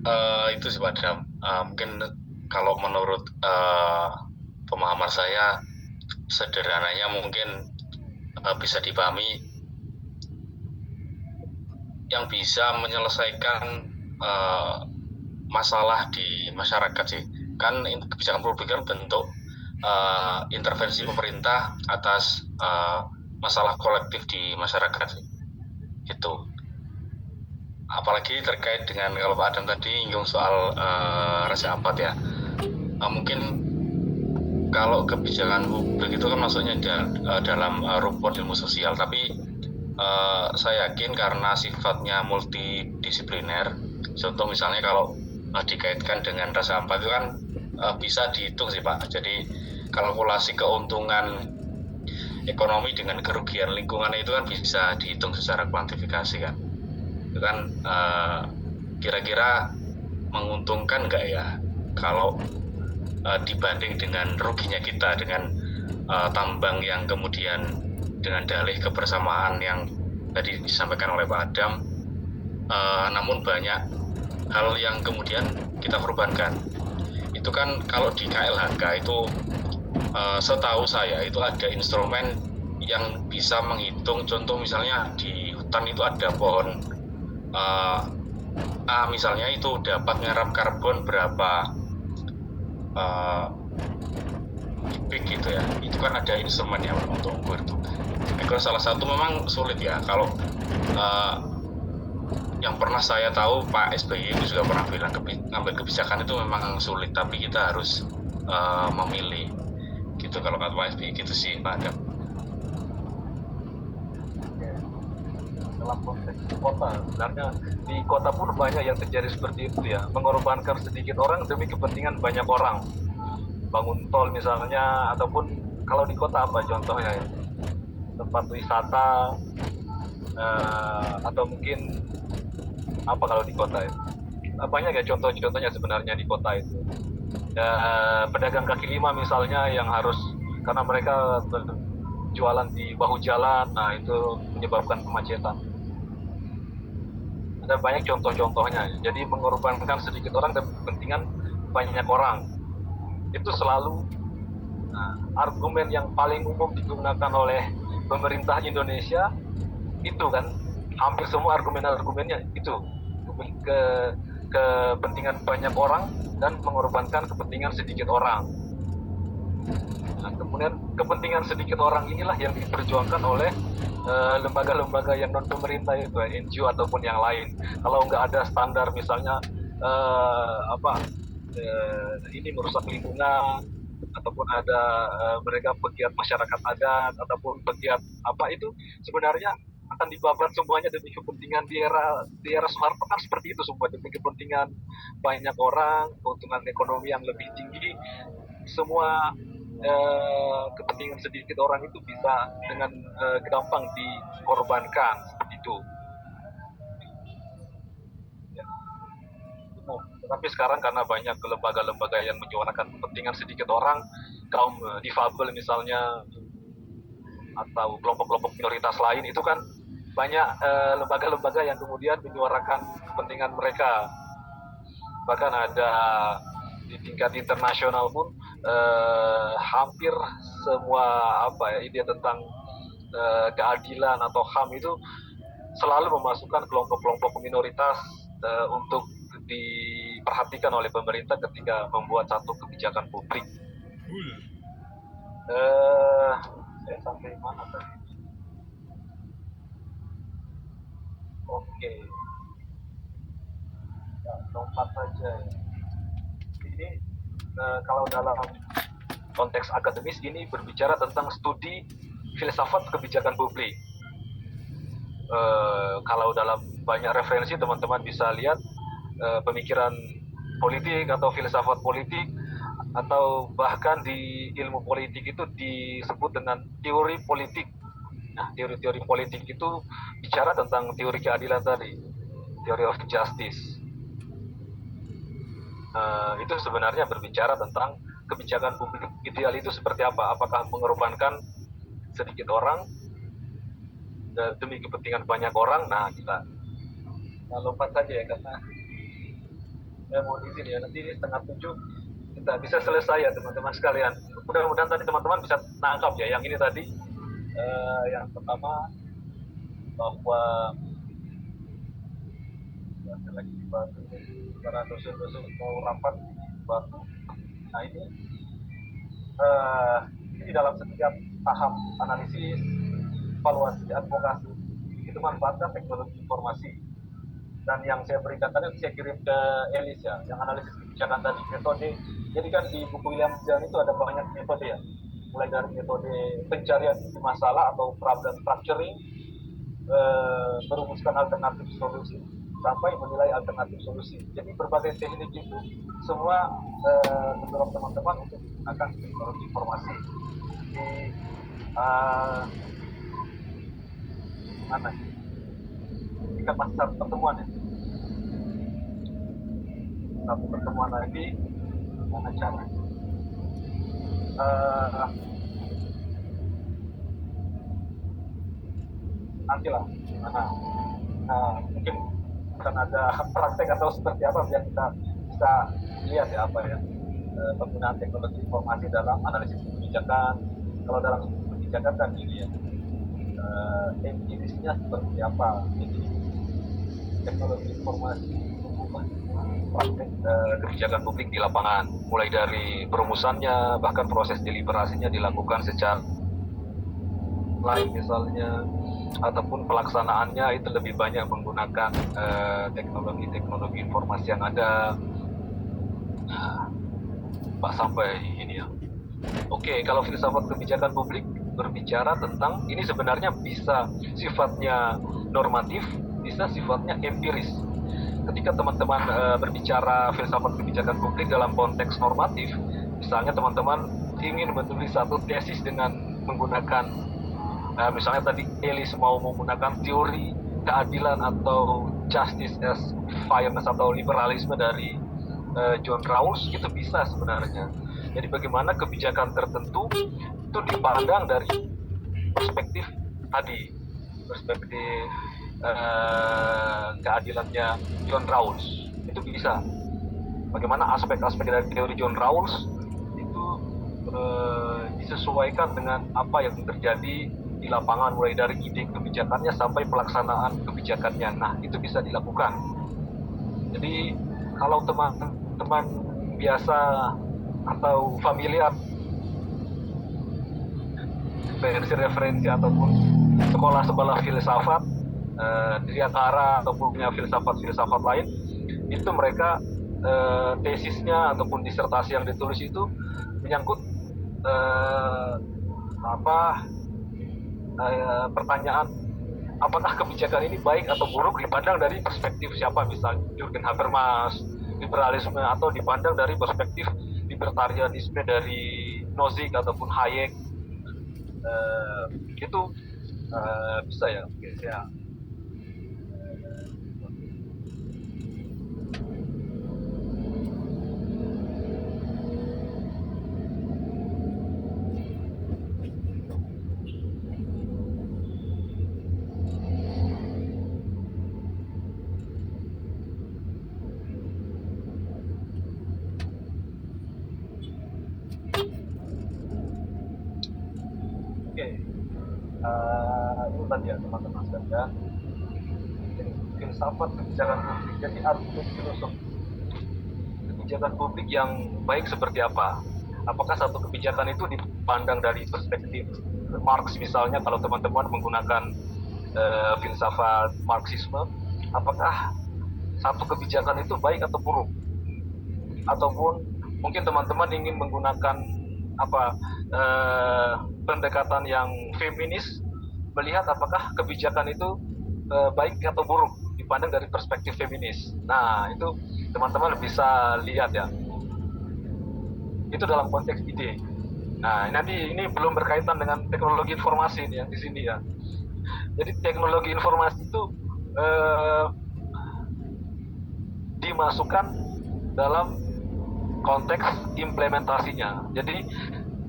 [SPEAKER 5] itu sih Pak Dram. Mungkin kalau menurut pemahaman saya sederhananya mungkin bisa dipahami yang bisa menyelesaikan masalah di masyarakat sih. Kan kebijakan publik kan bentuk intervensi pemerintah atas masalah kolektif di masyarakat sih. Itu. Apalagi terkait dengan kalau Pak Adam tadi nyinggung soal rasa apat ya. Mungkin kalau kebijakan publik itu kan maksudnya dalam rumpun ilmu sosial, tapi saya yakin karena sifatnya multidisipliner, contoh misalnya kalau dikaitkan dengan rasa apat itu kan bisa dihitung sih Pak. Jadi kalkulasi keuntungan ekonomi dengan kerugian lingkungan itu kan bisa dihitung secara kuantifikasi kan. Itu kan kira-kira menguntungkan nggak ya kalau dibanding dengan ruginya kita dengan tambang yang kemudian dengan dalih kebersamaan yang tadi disampaikan oleh Pak Adam, namun banyak hal yang kemudian kita korbankan. Itu kan kalau di KLHK itu setahu saya itu ada instrumen yang bisa menghitung, contoh misalnya di hutan itu ada pohon A misalnya itu dapat menyerap karbon berapa kubik gitu ya. Itu kan ada instrumennya untuk ukur itu. Kalau salah satu memang sulit ya. Kalau yang pernah saya tahu Pak SBY itu juga pernah bilang ngambil kebijakan itu memang sulit, tapi kita harus memilih gitu. Kalau kata Pak SBY gitu sih Pak Adam.
[SPEAKER 1] Dalam konteks kota, sebenarnya di kota pun banyak yang terjadi seperti itu ya, mengorbankan sedikit orang demi kepentingan banyak orang. Bangun tol misalnya, ataupun kalau di kota apa contohnya ya, tempat wisata atau mungkin apa kalau di kota ya, banyak ya contohnya sebenarnya di kota itu. Pedagang kaki lima misalnya yang harus, karena mereka jualan di bahu jalan, nah itu menyebabkan kemacetan. Ada banyak contoh-contohnya. Jadi mengorbankan sedikit orang dan kepentingan banyak orang. Itu selalu argumen yang paling umum digunakan oleh pemerintah Indonesia. Itu kan hampir semua argumennya itu kepentingan banyak orang dan mengorbankan kepentingan sedikit orang. Nah, kemudian kepentingan sedikit orang inilah yang diperjuangkan oleh lembaga-lembaga yang non pemerintah itu, NGO ataupun yang lain. Kalau nggak ada standar misalnya ini merusak lingkungan, ataupun ada mereka pegiat masyarakat adat ataupun pegiat apa itu, sebenarnya akan dibabat semuanya demi kepentingan di era Soeharto kan seperti itu semua, demi kepentingan banyak orang, keuntungan ekonomi yang lebih tinggi, semua kepentingan sedikit orang itu bisa dengan gampang dikorbankan seperti itu. Ya. Tapi sekarang karena banyak lembaga-lembaga yang menyuarakan kepentingan sedikit orang, kaum difabel misalnya, atau kelompok-kelompok minoritas lain, itu kan banyak lembaga-lembaga yang kemudian menyuarakan kepentingan mereka. Bahkan ada di tingkat internasional pun hampir semua ide tentang keadilan atau HAM itu selalu memasukkan kelompok-kelompok minoritas untuk diperhatikan oleh pemerintah ketika membuat satu kebijakan publik. Saya sampai mana tadi? Oke. lompat saja ya. Ini kalau dalam konteks akademis ini berbicara tentang studi filsafat kebijakan publik. Kalau dalam banyak referensi teman-teman bisa lihat pemikiran politik atau filsafat politik, atau bahkan di ilmu politik itu disebut dengan teori politik. Nah, teori-teori politik itu bicara tentang teori keadilan tadi, theory of justice. Itu sebenarnya berbicara tentang kebijakan publik ideal itu seperti apa? Apakah mengorbankan sedikit orang demi kepentingan banyak orang? Nah, kita lompat saja ya, karena mohon izin ya, nanti 6:30 kita bisa selesai ya teman-teman sekalian. Mudah-mudahan tadi teman-teman bisa nangkap ya yang ini tadi. Yang pertama bahwa ada lagi batu para dosen-dosen mau rapat batu. Nah ini dalam setiap tahap analisis, evaluasi, advokasi itu manfaatkan teknologi informasi. Dan yang saya berikan tadi saya kirim ke Elis ya, yang analisis kebijakan tadi, metode. Jadi kan di buku William James itu ada banyak metode ya, mulai dari metode pencarian masalah atau problem structuring, merumuskan alternatif solusi, sampai menilai alternatif solusi. Jadi berbagai teknik itu semua mendorong teman-teman untuk menggunakan teknologi informasi. Di mana? Jika masa pertemuan ya. Satu pertemuan lagi mana cara? Nantilah. Mungkin akan ada praktek atau seperti apa biar kita bisa lihat ya apa ya penggunaan teknologi informasi dalam analisis kebijakan. Kalau dalam kebijakan kan ini ya empirisnya seperti apa, jadi teknologi informasi praktek kebijakan publik di lapangan, mulai dari perumusannya bahkan proses deliberasinya dilakukan secara lain misalnya, ataupun pelaksanaannya itu lebih banyak menggunakan teknologi informasi yang ada. Pak sampai ini ya. Oke, kalau filsafat kebijakan publik berbicara tentang ini sebenarnya bisa sifatnya normatif, bisa sifatnya empiris. Ketika teman-teman berbicara filsafat kebijakan publik dalam konteks normatif, misalnya teman-teman ingin menulis satu tesis dengan menggunakan misalnya tadi Elis mau menggunakan teori keadilan atau justice as fairness atau liberalisme dari John Rawls, itu bisa sebenarnya. Jadi bagaimana kebijakan tertentu itu dipandang dari perspektif tadi, perspektif keadilannya John Rawls, itu bisa. Bagaimana aspek-aspek dari teori John Rawls itu disesuaikan dengan apa yang terjadi di lapangan, mulai dari ide kebijakannya sampai pelaksanaan kebijakannya. Nah, itu bisa dilakukan. Jadi kalau teman-teman biasa atau familiar referensi ataupun sekolah-sekolah filsafat di antara ataupun punya filsafat lain, itu mereka tesisnya ataupun disertasi yang ditulis itu menyangkut pertanyaan apakah kebijakan ini baik atau buruk dipandang dari perspektif siapa, misalnya Jürgen Habermas, liberalisme, atau dipandang dari perspektif libertarianisme dari Nozick ataupun Hayek. Itu bisa ya, oke, ya. Itu tadi ya teman-teman sekalian. Jadi filsafat kebijakan publik, jadi argumen filosofi kebijakan publik yang baik seperti apa? Apakah satu kebijakan itu dipandang dari perspektif Marx misalnya, kalau teman-teman menggunakan filsafat Marxisme, apakah satu kebijakan itu baik atau buruk, ataupun mungkin teman-teman ingin menggunakan pendekatan yang feminis, melihat apakah kebijakan itu baik atau buruk dipandang dari perspektif feminis. Nah, itu teman-teman bisa lihat ya. Itu dalam konteks ide. Nah, nanti ini belum berkaitan dengan teknologi informasi nih yang di sini ya. Jadi teknologi informasi itu dimasukkan dalam konteks implementasinya. Jadi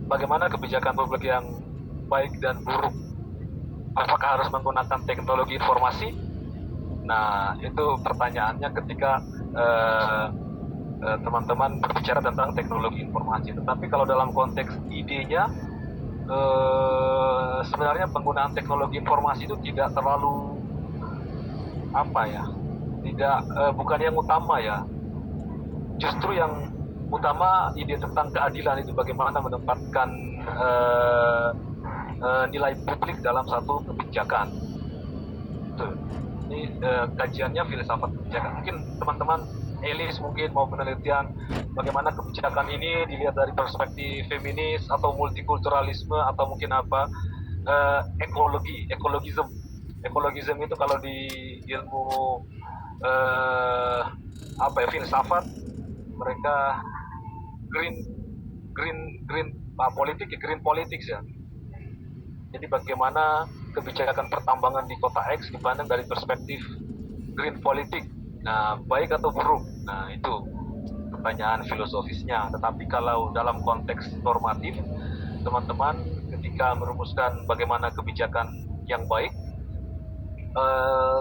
[SPEAKER 1] bagaimana kebijakan publik yang baik dan buruk, apakah harus menggunakan teknologi informasi? Nah, itu pertanyaannya ketika teman-teman berbicara tentang teknologi informasi. Tetapi kalau dalam konteks idenya, sebenarnya penggunaan teknologi informasi itu tidak terlalu bukan yang utama ya. Justru yang utama ide tentang keadilan itu, bagaimana menempatkan nilai publik dalam satu kebijakan. Ini kajiannya filsafat kebijakan. Mungkin teman-teman Elis mungkin mau penelitian bagaimana kebijakan ini dilihat dari perspektif feminis atau multikulturalisme atau mungkin ekologisme itu kalau di ilmu filsafat mereka green politics ya. Jadi bagaimana kebijakan pertambangan di kota X dipandang dari perspektif green politik. Nah, baik atau buruk? Nah, itu pertanyaan filosofisnya. Tetapi kalau dalam konteks normatif, teman-teman ketika merumuskan bagaimana kebijakan yang baik,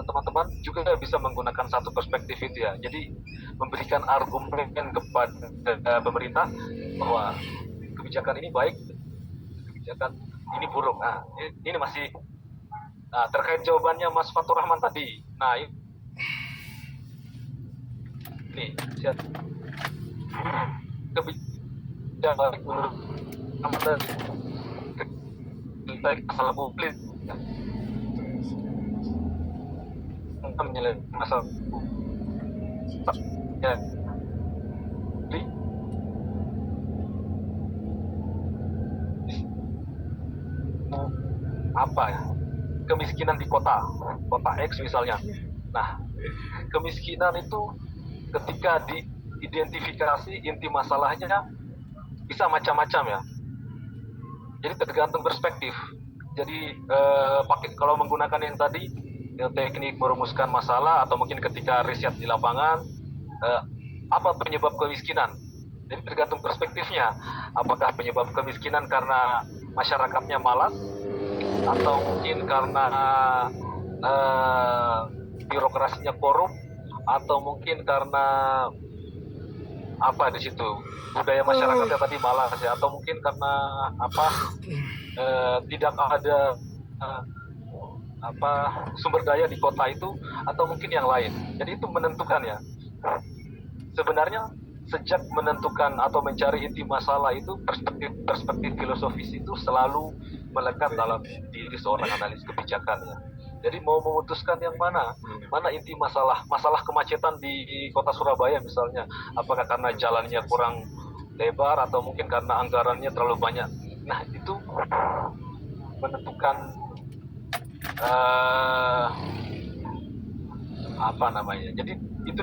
[SPEAKER 1] teman-teman juga bisa menggunakan satu perspektif itu ya. Jadi memberikan argumen kepada pemerintah bahwa kebijakan ini baik, kebijakan ini buruk. Nah, ini masih terkait jawabannya Mas Fatur Rahman tadi. Nah, ini kebijakan menurut kita masalah publik untuk menyelesaikan masalah ya. Jadi kemiskinan di kota X misalnya. Nah, kemiskinan itu ketika diidentifikasi inti masalahnya bisa macam-macam ya. Jadi tergantung perspektif. Jadi kalau menggunakan yang tadi teknik merumuskan masalah atau mungkin ketika riset di lapangan, apa penyebab kemiskinan? Jadi tergantung perspektifnya. Apakah penyebab kemiskinan karena masyarakatnya malas, atau mungkin karena birokrasinya korup, atau mungkin karena di situ budaya masyarakatnya tadi malas ya, atau mungkin karena tidak ada sumber daya di kota itu, atau mungkin yang lain. Jadi itu menentukan ya. Sebenarnya sejak menentukan atau mencari inti masalah itu, perspektif filosofis itu selalu melekat dalam diri seorang analis kebijakan ya. Jadi mau memutuskan yang mana inti masalah kemacetan di kota Surabaya misalnya, apakah karena jalannya kurang lebar atau mungkin karena anggarannya terlalu banyak. Nah, itu menentukan jadi itu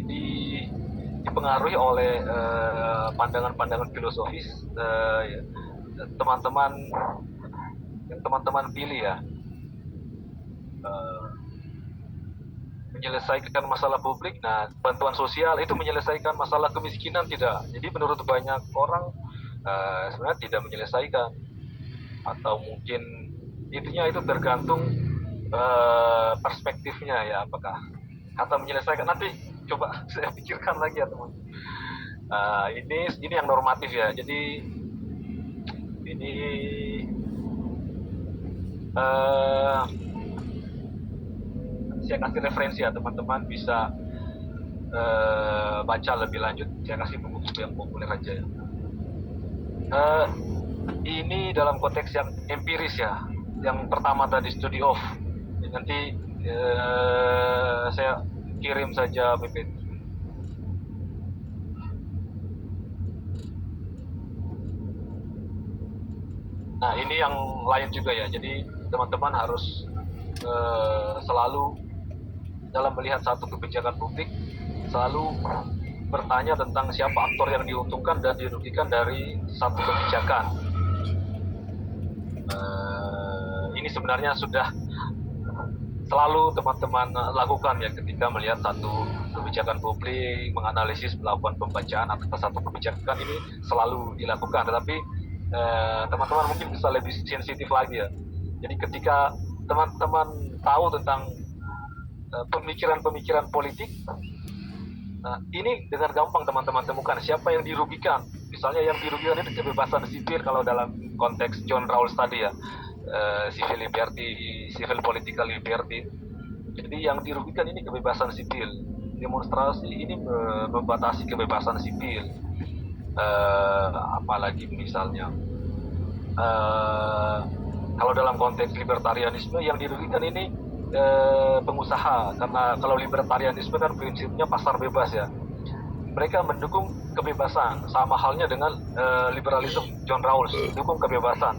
[SPEAKER 1] dipengaruhi oleh pandangan-pandangan filosofis teman-teman yang teman-teman pilih ya. Menyelesaikan masalah publik. Nah, bantuan sosial itu menyelesaikan masalah kemiskinan tidak. Jadi menurut banyak orang sebenarnya tidak menyelesaikan, atau mungkin intinya itu tergantung perspektifnya ya, apakah atau menyelesaikan. Nanti coba saya pikirkan lagi ya teman. Ini yang normatif ya. Jadi ini saya kasih referensi ya, teman-teman bisa baca lebih lanjut. Saya kasih buku-buku yang populer aja ya. Ini dalam konteks yang empiris ya. Yang pertama tadi study of. Nanti saya kirim saja PPT. Nah, ini yang lain juga ya. Jadi teman-teman harus selalu dalam melihat satu kebijakan publik selalu bertanya tentang siapa aktor yang diuntungkan dan dirugikan dari satu kebijakan. Ini sebenarnya sudah selalu teman-teman lakukan ya ketika melihat satu kebijakan publik, menganalisis, melakukan pembacaan atas satu kebijakan, ini selalu dilakukan. Tetapi teman-teman mungkin bisa lebih sensitif lagi ya. Jadi ketika teman-teman tahu tentang pemikiran-pemikiran politik, nah, ini dengan gampang teman-teman temukan siapa yang dirugikan. Misalnya yang dirugikan itu kebebasan sipil kalau dalam konteks John Rawls tadi ya, civil liberty, civil political liberty. Jadi yang dirugikan ini kebebasan sipil. Demonstrasi ini membatasi kebebasan sipil. Apalagi misalnya kalau dalam konteks libertarianisme yang dirugikan ini pengusaha, karena kalau libertarianisme kan prinsipnya pasar bebas ya. Mereka mendukung kebebasan, sama halnya dengan liberalisme John Rawls, mendukung kebebasan,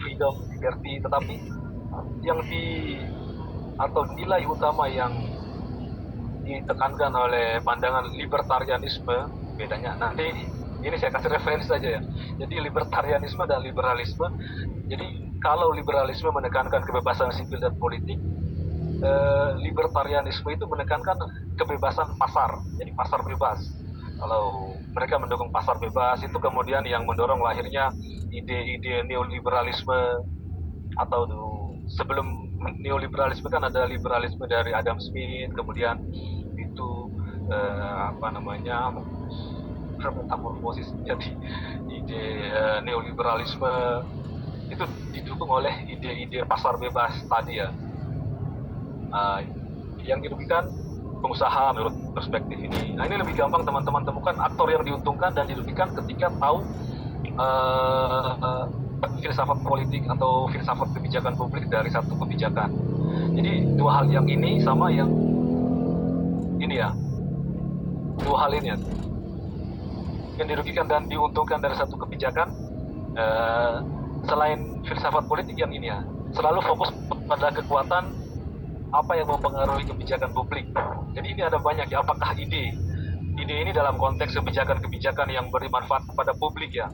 [SPEAKER 1] freedom, liberty. Tetapi yang atau nilai utama yang ditekankan oleh pandangan libertarianisme, bedanya nanti ini saya kasih referensi saja ya. Jadi libertarianisme dan liberalisme. Jadi kalau liberalisme menekankan kebebasan sipil dan politik, libertarianisme itu menekankan kebebasan pasar. Jadi pasar bebas. Kalau mereka mendukung pasar bebas, itu kemudian yang mendorong lahirnya ide-ide neoliberalisme, atau sebelum neoliberalisme kan ada liberalisme dari Adam Smith, kemudian itu metamorfosis jadi ide neoliberalisme itu didukung oleh ide-ide pasar bebas tadi ya. Yang dirugikan pengusaha menurut perspektif ini. Nah, ini lebih gampang teman-teman temukan aktor yang diuntungkan dan dirugikan ketika tahu filsafat politik atau filsafat kebijakan publik dari satu kebijakan. Jadi dua hal yang ini sama yang ini ya. Dua hal ini ya. Yang dirugikan dan diuntungkan dari satu kebijakan, selain filsafat politik yang ini ya, selalu fokus pada kekuatan apa yang mempengaruhi kebijakan publik. Jadi ini ada banyak ya, apakah ide ini dalam konteks kebijakan-kebijakan yang beri manfaat kepada publik ya,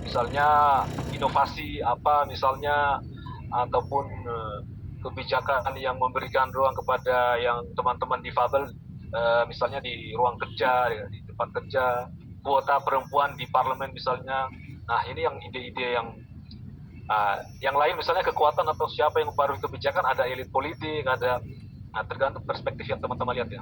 [SPEAKER 1] misalnya inovasi apa misalnya, ataupun kebijakan yang memberikan ruang kepada yang teman-teman difabel, misalnya di ruang kerja, di tempat kerja, kuota perempuan di parlemen misalnya. Nah, ini yang ide-ide yang lain misalnya kekuatan atau siapa yang mempengaruhi kebijakan, ada elit politik, ada tergantung perspektif yang teman-teman lihat ya.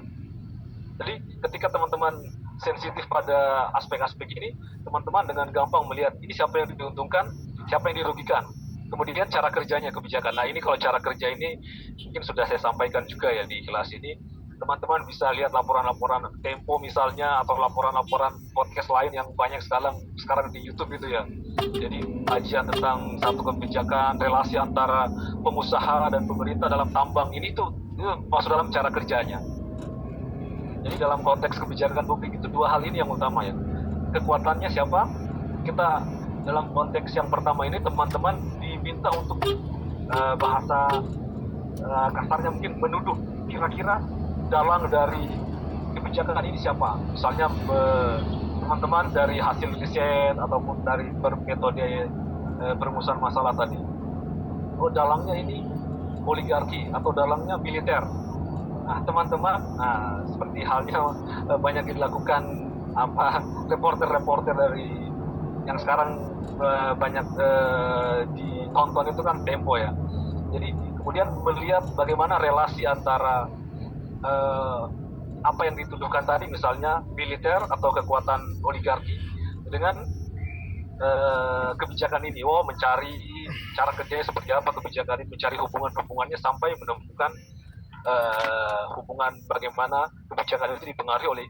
[SPEAKER 1] Jadi ketika teman-teman sensitif pada aspek-aspek ini, teman-teman dengan gampang melihat ini siapa yang diuntungkan, siapa yang dirugikan. Kemudian cara kerjanya kebijakan. Nah, ini kalau cara kerja ini mungkin sudah saya sampaikan juga ya di kelas ini. Teman-teman bisa lihat laporan-laporan Tempo misalnya, atau laporan-laporan podcast lain yang banyak sekarang di YouTube itu ya. Jadi kajian tentang satu kebijakan, relasi antara pengusaha dan pemerintah dalam tambang, ini tuh masuk dalam cara kerjanya. Jadi dalam konteks kebijakan publik itu dua hal ini yang utama ya. Kekuatannya siapa? Kita dalam konteks yang pertama ini teman-teman diminta untuk bahasa kasarnya mungkin menuduh kira-kira dalang dari kebijakan ini siapa. Misalnya teman-teman dari hasil riset ataupun dari metode perumusan masalah tadi, oh dalangnya ini oligarki atau dalangnya militer. Nah, teman-teman, seperti halnya banyak dilakukan reporter-reporter dari yang sekarang banyak ditonton itu kan Tempo ya. Jadi kemudian melihat bagaimana relasi antara apa yang dituduhkan tadi, misalnya militer atau kekuatan oligarki, dengan kebijakan ini. Oh, mencari cara kerjanya seperti apa kebijakan ini, mencari hubungannya sampai menemukan hubungan bagaimana kebijakan itu dipengaruhi oleh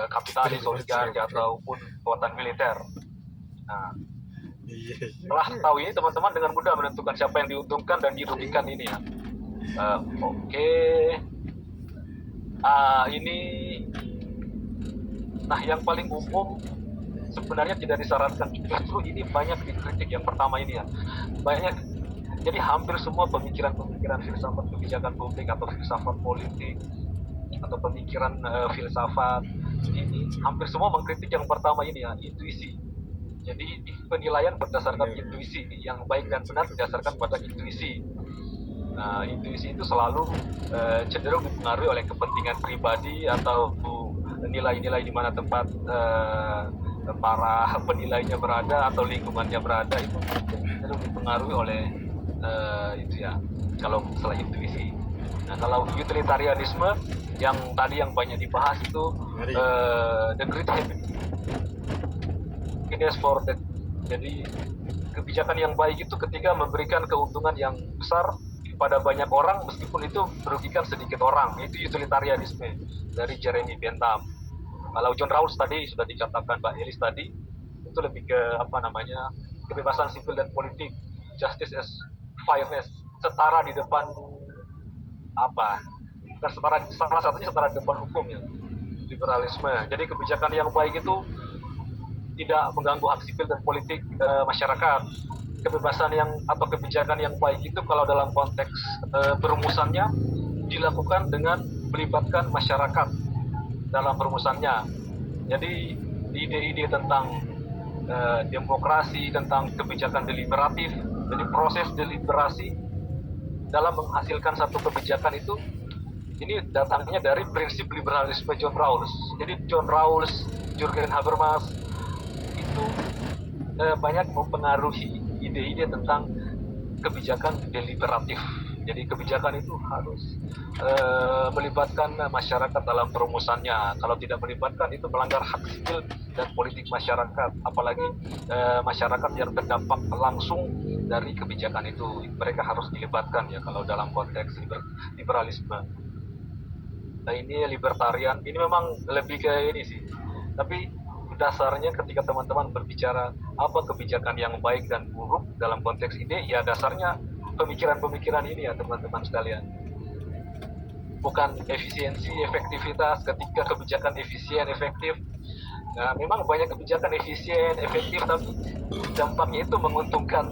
[SPEAKER 1] kapitalis, oligarki ataupun kekuatan militer. Nah, setelah tahu ini teman-teman dengan mudah menentukan siapa yang diuntungkan dan dirugikan ini ya. Oke. Ini, nah yang paling umum sebenarnya tidak disarankan, justru ini banyak dikritik. Yang pertama ini ya, banyak, jadi hampir semua pemikiran-pemikiran filsafat kebijakan publik atau filsafat politik atau pemikiran filsafat ini hampir semua mengkritik yang pertama ini ya, intuisi. Jadi penilaian berdasarkan intuisi, yang baik dan benar berdasarkan pada intuisi. Nah, intuisi itu selalu cenderung dipengaruhi oleh kepentingan pribadi atau nilai-nilai di mana tempat para penilainya berada atau lingkungannya berada, itu cenderung dipengaruhi oleh itu ya, kalau masalah intuisi. Nah, kalau utilitarianisme yang tadi yang banyak dibahas itu the great happiness for the, jadi kebijakan yang baik itu ketika memberikan keuntungan yang besar pada banyak orang meskipun itu merugikan sedikit orang. Itu utilitarianisme dari Jeremy Bentham. Kalau John Rawls tadi sudah dikatakan Mbak Elis tadi, itu lebih ke kebebasan sipil dan politik, justice as fairness, setara di depan salah satunya setara di depan hukum ya, liberalisme. Jadi kebijakan yang baik itu tidak mengganggu hak sipil dan politik masyarakat. Kebebasan atau kebijakan yang baik itu kalau dalam konteks perumusannya dilakukan dengan melibatkan masyarakat dalam perumusannya. Jadi ide-ide tentang demokrasi, tentang kebijakan deliberatif, jadi proses deliberasi dalam menghasilkan satu kebijakan itu, ini datangnya dari prinsip liberalisme John Rawls. Jadi John Rawls, Jürgen Habermas itu banyak mempengaruhi ide-ide tentang kebijakan deliberatif. Jadi kebijakan itu harus melibatkan masyarakat dalam perumusannya. Kalau tidak melibatkan, itu melanggar hak sipil dan politik masyarakat. Apalagi masyarakat yang terdampak langsung dari kebijakan itu, mereka harus dilibatkan ya kalau dalam konteks liberalisme. Nah, ini libertarian, ini memang lebih ke ini sih. Tapi dasarnya ketika teman-teman berbicara apa kebijakan yang baik dan buruk dalam konteks ini, ya dasarnya pemikiran-pemikiran ini ya teman-teman sekalian. Bukan efisiensi, efektivitas. Ketika kebijakan efisien, efektif, nah memang banyak kebijakan efisien, efektif, tapi dampaknya itu menguntungkan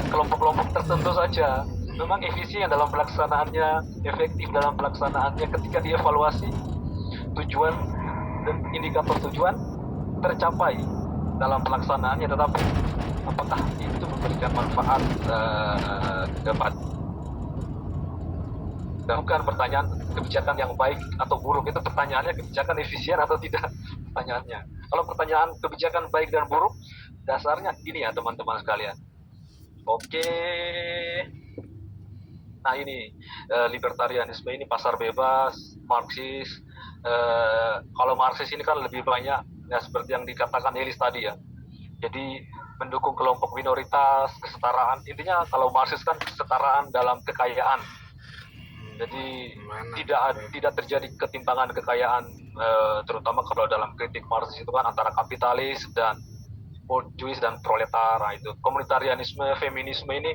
[SPEAKER 1] kelompok-kelompok tertentu saja. Memang efisien dalam pelaksanaannya, efektif dalam pelaksanaannya ketika dievaluasi tujuan dan indikator tujuan tercapai dalam pelaksanaannya, tetapi apakah itu memberikan manfaat dapat? Bukan pertanyaan kebijakan yang baik atau buruk, itu pertanyaannya kebijakan efisien atau tidak pertanyaannya. Kalau pertanyaan kebijakan baik dan buruk, dasarnya ini ya teman-teman sekalian. Oke. Nah ini libertarianisme ini pasar bebas, Marxis. Kalau Marxis ini kan lebih banyak ya seperti yang dikatakan Elis tadi ya. Jadi mendukung kelompok minoritas, kesetaraan. Intinya kalau Marxis kan kesetaraan dalam kekayaan. Jadi tidak terjadi ketimpangan kekayaan, terutama kalau dalam kritik Marxis itu kan antara kapitalis dan bourgeois dan proletar. Nah, itu komunitarianisme, feminisme ini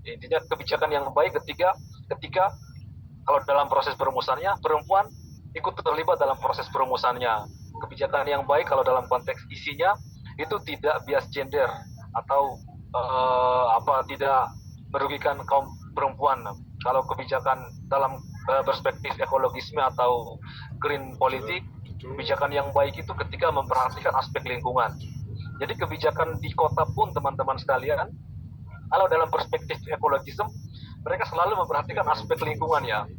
[SPEAKER 1] intinya kebijakan yang baik ketika kalau dalam proses perumusannya perempuan ikut terlibat dalam proses perumusannya. Kebijakan yang baik kalau dalam konteks isinya itu tidak bias gender atau tidak merugikan kaum perempuan. Kalau kebijakan dalam perspektif ekologisme atau green politik, kebijakan yang baik itu ketika memperhatikan aspek lingkungan. Jadi kebijakan di kota pun teman-teman sekalian, kalau dalam perspektif ekologisme, mereka selalu memperhatikan aspek lingkungan ya.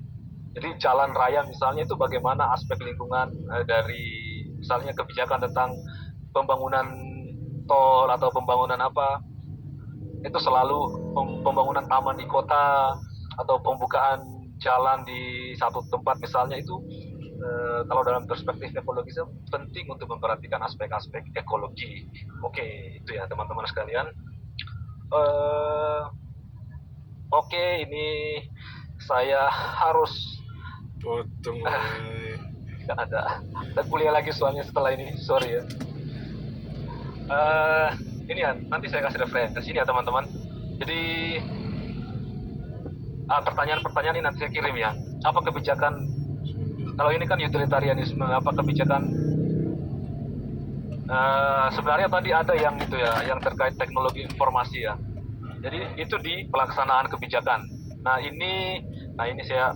[SPEAKER 1] Jadi jalan raya misalnya itu bagaimana aspek lingkungan dari misalnya kebijakan tentang pembangunan tol atau pembangunan apa, itu selalu pembangunan taman di kota atau pembukaan jalan di satu tempat misalnya itu kalau dalam perspektif ekologisme penting untuk memperhatikan aspek-aspek ekologi. Oke, itu ya teman-teman sekalian. Oke, ini saya harus
[SPEAKER 4] potong
[SPEAKER 1] kan ada kuliah lagi soalnya setelah ini, sorry ya. Ini ya nanti saya kasih referensi ini ya teman-teman. Jadi pertanyaan-pertanyaan ini nanti saya kirim ya. Apa kebijakan Kalau ini kan utilitarianisme, apa kebijakan. Sebenarnya tadi ada yang itu ya, yang terkait teknologi informasi ya. Jadi itu di pelaksanaan kebijakan. Nah ini saya,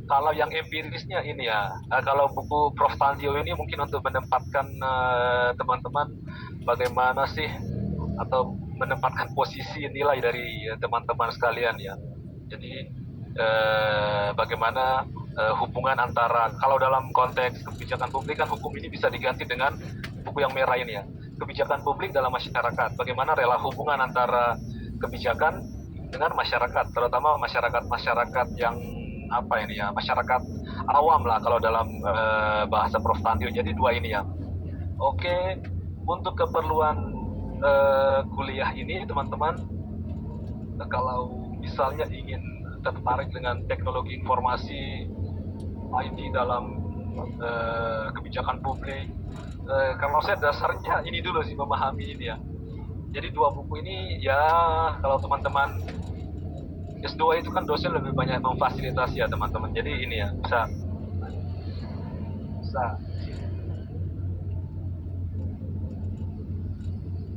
[SPEAKER 1] kalau yang empirisnya ini ya, kalau buku Prof. Tandio ini mungkin untuk menempatkan teman-teman bagaimana sih, atau menempatkan posisi nilai dari teman-teman sekalian ya. Jadi bagaimana hubungan antara, kalau dalam konteks kebijakan publik kan hukum ini bisa diganti dengan buku yang merah ini ya, kebijakan publik dalam masyarakat, bagaimana rela hubungan antara kebijakan dengan masyarakat, terutama masyarakat yang apa ini ya, masyarakat awam lah kalau dalam bahasa Prof. Tandio. Jadi dua ini ya. Oke, untuk keperluan kuliah ini teman-teman, kalau misalnya ingin tertarik dengan teknologi informasi IT dalam kebijakan publik, kalau saya dasarnya ini dulu sih, memahami ini ya. Jadi dua buku ini ya, kalau teman-teman S2 itu kan dosen lebih banyak memfasilitasi ya teman-teman. Jadi ini ya, bisa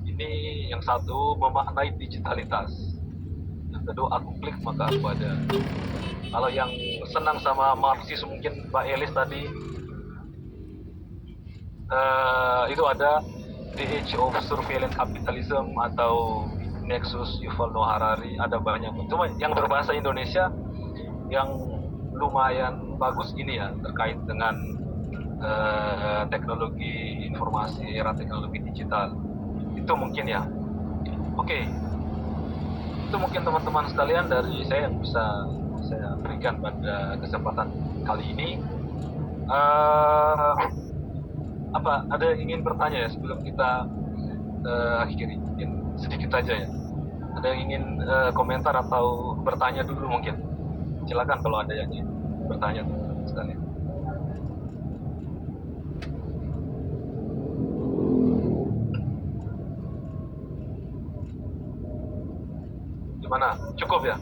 [SPEAKER 1] ini yang satu, memaknai digitalitas. Yang kedua, aku klik maka aku ada. Kalau yang senang sama Marxis mungkin Mbak Elis tadi, itu ada The Age of Surveillance Capitalism atau Nexus Yuval Noah Harari, ada banyak. Cuma yang berbahasa Indonesia yang lumayan bagus ini ya, terkait dengan teknologi informasi, era teknologi digital. Itu mungkin ya. Oke. Itu mungkin teman-teman sekalian dari saya yang bisa saya berikan pada kesempatan kali ini. Apa ada yang ingin bertanya ya sebelum kita akhiri? Mungkin sedikit aja ya. Ada yang ingin komentar atau bertanya dulu mungkin? Silakan kalau ada yang ingin bertanya sekalian. Gimana? Cukup ya?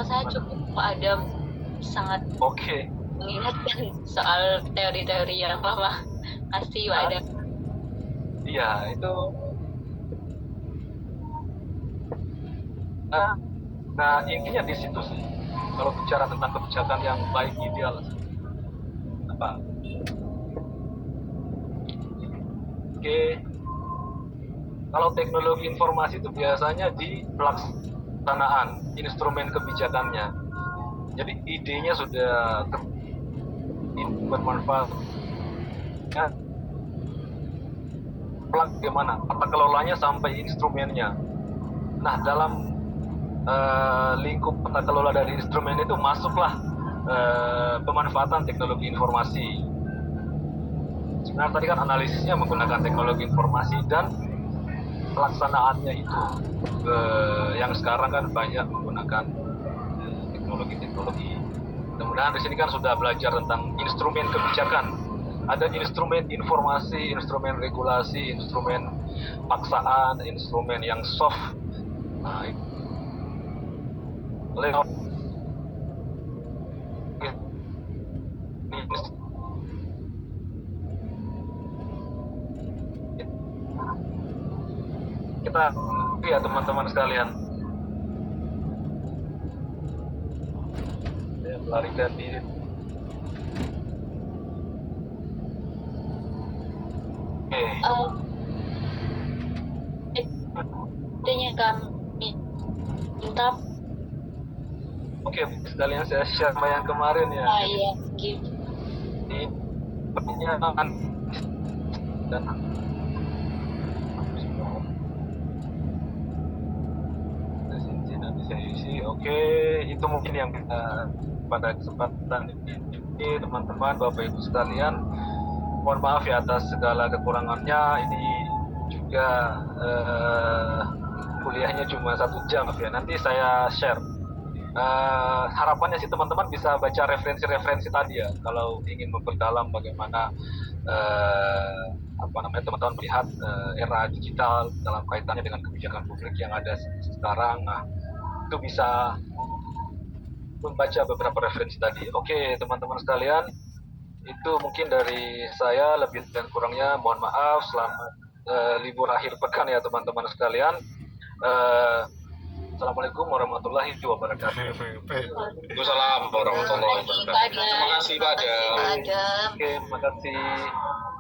[SPEAKER 2] Saya cukup, Pak Adam, sangat
[SPEAKER 1] Oke.
[SPEAKER 2] mengingatkan soal teori-teori yang lama. Kasih Pak Adam.
[SPEAKER 1] Iya, itu. Nah, intinya di situ sih. Kalau bicara tentang kebijakan yang baik, ideal, apa? Oke. Kalau teknologi informasi itu biasanya di pelaksanaan instrumen kebijakannya. Jadi idenya sudah bermanfaat. Ya. Bagaimana tata kelolanya sampai instrumennya. Nah, dalam lingkup tata kelola dari instrumen itu masuklah pemanfaatan teknologi informasi. Sebenarnya tadi kan analisisnya menggunakan teknologi informasi dan pelaksanaannya itu yang sekarang kan banyak menggunakan teknologi. Kemudian di sini kan sudah belajar tentang instrumen kebijakan. Ada instrumen informasi, instrumen regulasi, instrumen paksaan, instrumen yang soft. Nah, kita ya teman-teman sekalian, saya melarikan diri.
[SPEAKER 2] Intinya kami minta.
[SPEAKER 1] Oke, sekalian saya share sama yang kemarin ya.
[SPEAKER 2] Iya, gitu.
[SPEAKER 1] Ini pertanyaan dan nanti saya isi. Oke, itu mungkin yang pada kesempatan ini teman-teman, Bapak Ibu sekalian, mohon maaf ya atas segala kekurangannya. Ini juga kuliahnya cuma 1 jam ya. Nanti saya share harapannya sih teman-teman bisa baca referensi-referensi tadi ya, kalau ingin memperdalam bagaimana teman-teman melihat era digital dalam kaitannya dengan kebijakan publik yang ada sekarang. Nah, itu bisa membaca beberapa referensi tadi. Oke, teman-teman sekalian, itu mungkin dari saya, lebih dan kurangnya mohon maaf. Selamat libur akhir pekan ya teman-teman sekalian. Assalamualaikum warahmatullahi wabarakatuh.
[SPEAKER 5] Waalaikumsalam warahmatullahi wabarakatuh. Terima kasih Pak Adam.
[SPEAKER 1] Oke, terima kasih.